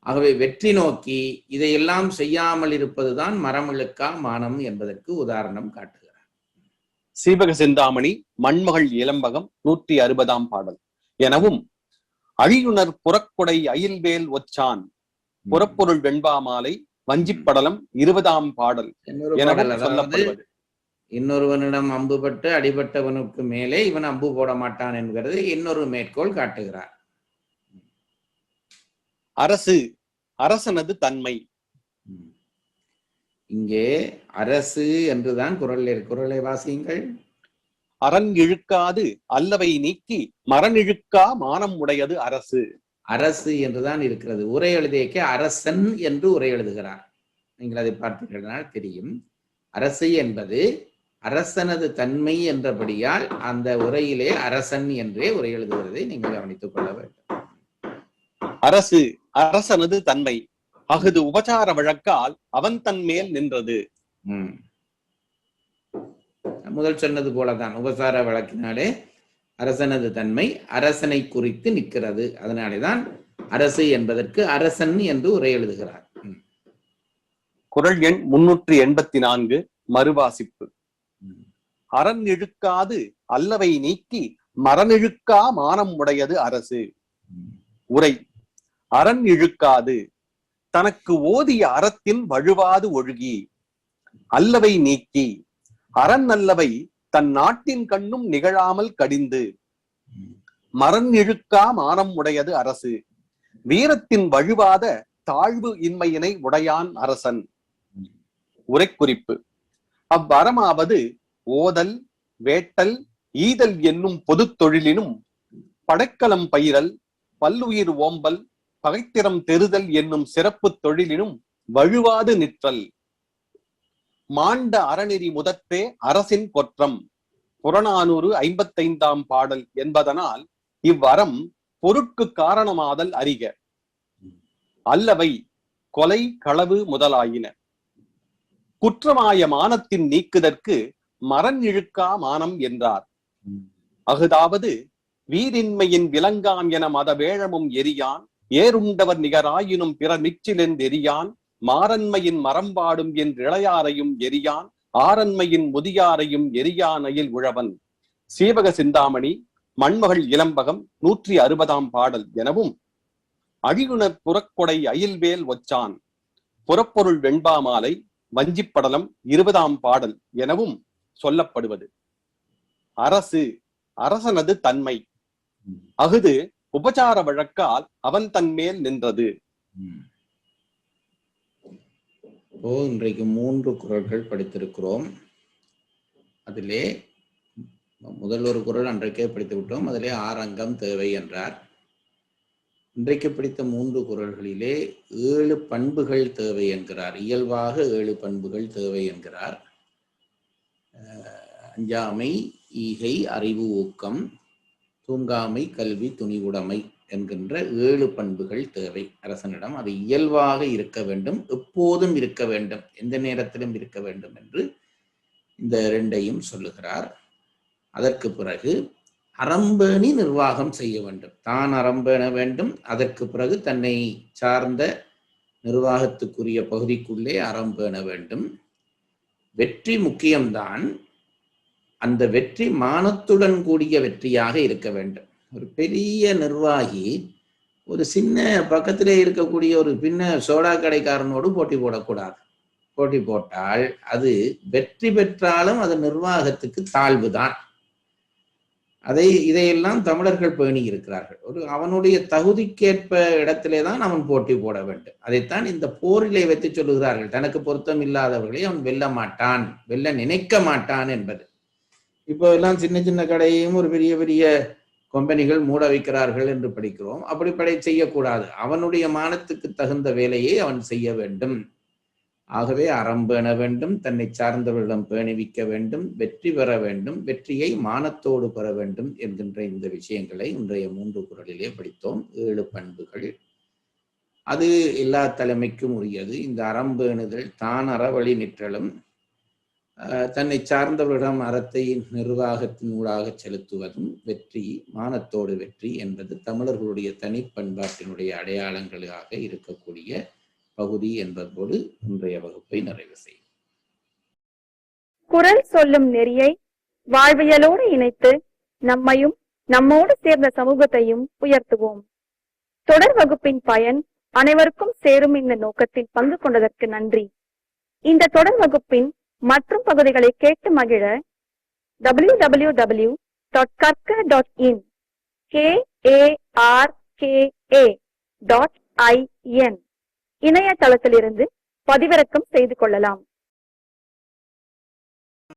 ஆகவே வெற்றி நோக்கி இதையெல்லாம் செய்யாமல் இருப்பதுதான் மரமிழுக்கா மானம் என்பதற்கு உதாரணம் காட்டுகிறார்.
சீவக சிந்தாமணி மண்மகள் இளம்பகம் 160 பாடல் எனவும் அழியுணர் புறக்கொடை அயில்வேல் ஒச்சான் புறப்பொருள் வெண்பா மாலை வஞ்சிப்படலம் 20 பாடல் எனவும் சொல்லப்படுவது.
இன்னொருவனிடம் அம்புபட்டு அடிபட்டவனுக்கு மேலே இவன் அம்பு போட மாட்டான் என்கிறது இன்னொரு மேற்கோள் காட்டுகிறார்.
அரசனது தன்மை.
இங்கே அரசு என்றுதான் குரலை வாசியுங்கள்.
அரண் இழுக்காது அல்லவை நீக்கி மரண் இழுக்கா மானம் உடையது அரசு.
அரசு என்றுதான் இருக்கிறது. உரை எழுதியக்க அரசன் என்று உரை எழுதுகிறார். நீங்கள் அதை பார்த்தீர்கள் தெரியும். அரசு என்பது அரசனது தன்மை என்றபடியால் அந்த உரையிலே அரசன் என்றே உரை எழுதுகிறதை நீங்கள் கவனித்துக் கொள்ள வேண்டும்.
அரசனது தன்மை அகுது உபசார வழக்கால் அவன் தன் மேல் நின்றது.
முதல் சொன்னது போலதான், உபசார வழக்கினாலே அரசனது தன்மை அரசனை குறித்து நிற்கிறது. அதனாலேதான் அரசு என்பதற்கு அரசன் என்று உரை எழுதுகிறார்.
குறள் எண் 384 மறுவாசிப்பு. அரண் இழுக்காது அல்லவை நீக்கி மரணிழுக்கா மானம் உடையது அரசு. உரை: அரண் இழுக்காது தனக்கு ஓதிய அறத்தின் வழுவாது ஒழுகி, அல்லவை நீக்கி அரண் அல்லவை தன் நாட்டின் கண்ணும் நிகழாமல் கடிந்து, மரண் இழுக்கா மானம் உடையது அரசு. வீரத்தின் வழுவாத தாழ்வு இன்மையினை உடையான் அரசன். உரைக்குறிப்பு: அவ்வறமாவது ஓதல், வேட்டல், ஈதல் என்னும் பொது தொழிலினும், படைக்கலம் பயிரல், பல்லுயிர் ஓம்பல், பகைத்திறம் தெருதல் என்னும் சிறப்பு தொழிலினும் வழுவாது நிற்றல். மாண்ட அறநெறி முதற்றே அரசின் கொற்றம். புறநானூறு 55 பாடல் என்பதனால் இவ்வறம் பொருட்கு காரணமாதல் அறிக. அல்லவை கொலை, களவு முதலாயின. குற்றமாய மானத்தின் நீக்குதற்கு மரண் இழுக்கா மானம் என்றார். அகுதாவது வீரின்மையின் விலங்காம் என மத வேழமும் எரியான், ஏறுண்டவர் நிகராயினும் பிற மிச்சிலென் எரியான், மாரன்மையின் மரம்பாடும் என்று இளையாரையும் எரியான், ஆரன்மையின் முதியாரையும் எரியான் அயில் உழவன். சீவக சிந்தாமணி மண்மகள் இளம்பகம் 160 பாடல் எனவும் அழியுணர் புறக்கொடை அயில்வேல் ஒச்சான் புறப்பொருள் வெண்பா மாலை வஞ்சிப்படலம் 20 பாடல் எனவும் சொல்லப்படுவது. அரசனது தன்மை அகுது உபசார வழக்கால் அவன் தன் மேல் நின்றது.
இன்றைக்கு 3 குறள்கள் படித்திருக்கிறோம். அதிலே முதல் ஒரு குறள் அன்றைக்கே படித்து விட்டோம். அதிலே 6 அங்கம் தேவை என்றார். இன்றைக்கு படித்த 3 குறள்களிலே 7 பண்புகள் தேவை என்கிறார். இயல்பாக 7 பண்புகள் தேவை என்கிறார். அஞ்சாமை, ஈகை, அறிவு, ஊக்கம், தூங்காமை, கல்வி, துணிவுடைமை என்கின்ற 7 பண்புகள் தேவை அரசனிடம். அது இயல்பாக இருக்க வேண்டும், எப்போதும் இருக்க வேண்டும், எந்த நேரத்திலும் இருக்க வேண்டும் என்று இந்த 2ஐயும் சொல்லுகிறார். அதற்கு பிறகு அறம்பேணி நிர்வாகம் செய்ய வேண்டும், தான் அறம்பேண வேண்டும். அதற்கு பிறகு தன்னை சார்ந்த நிர்வாகத்துக்குரிய பகுதிக்குள்ளே அறம்பேண வேண்டும். வெற்றி முக்கியம்தான், அந்த வெற்றி மானத்துடன் கூடிய வெற்றியாக இருக்க வேண்டும். ஒரு பெரிய நிர்வாகி ஒரு சின்ன பக்கத்திலே இருக்கக்கூடிய ஒரு பின்ன சோடா கடைக்காரனோடு போட்டி போடக்கூடாது. போட்டி போட்டால் அது வெற்றி பெற்றாலும் அது நிர்வாகத்துக்கு தாழ்வுதான். இதையெல்லாம் தமிழர்கள் பேணி இருக்கிறார்கள். அவனுடைய தகுதிக்கேற்ப இடத்திலே தான் அவன் போட்டி போட வேண்டும். அதைத்தான் இந்த போரிலே வைத்து சொல்லுகிறார்கள். தனக்கு பொருத்தம் இல்லாதவர்களை அவன் வெல்ல மாட்டான், வெல்ல நினைக்க மாட்டான் என்பது. இப்போ எல்லாம் சின்ன சின்ன கடையையும் ஒரு பெரிய பெரிய கம்பெனிகள் மூட வைக்கிறார்கள் என்று படிக்கிறோம். அப்படி செய்யக்கூடாது. அவனுடைய மானத்துக்கு தகுந்த வேலையை அவன் செய்ய வேண்டும். ஆகவே அறம்பேண வேண்டும், தன்னை சார்ந்தவர்களிடம் பேணிவிக்க வேண்டும், வெற்றி பெற வேண்டும், வெற்றியை மானத்தோடு பெற வேண்டும் என்கின்ற இந்த விஷயங்களை இன்றைய 3 குறளிலே படித்தோம். 7 பண்புகள். அது எல்லா தலைமைக்கும் உரியது. இந்த அறம்பேணுதல், தான் அறவழி நிற்றலும், தன்னை சார்ந்தவரிடம் அறத்தை நிர்வாகத்தின் ஊடாக செலுத்துவதும் வெற்றி, மானத்தோடு வெற்றி என்பது தமிழர்களுடைய தனிப்பண்பாட்டினுடைய அடையாளங்களாக இருக்கக்கூடிய பகுதி என்பதோடு இன்றைய வகுப்பை நிறைவு செய்யும்.
குறள் சொல்லும் நெறியை வாழ்வியலோடு இணைத்து நம்மையும் நம்மோடு சேர்ந்த சமூகத்தையும் உயர்த்துவோம். தொடர் வகுப்பின் பயன் அனைவருக்கும் சேரும் இந்த நோக்கத்தில் பங்கு கொண்டதற்கு நன்றி. இந்த தொடர் வகுப்பின் மற்றும் பகுதிகளை கேட்டு மகிழ www.karka.in இணையதளத்திலிருந்து பதிவிறக்கம் செய்து கொள்ளலாம்.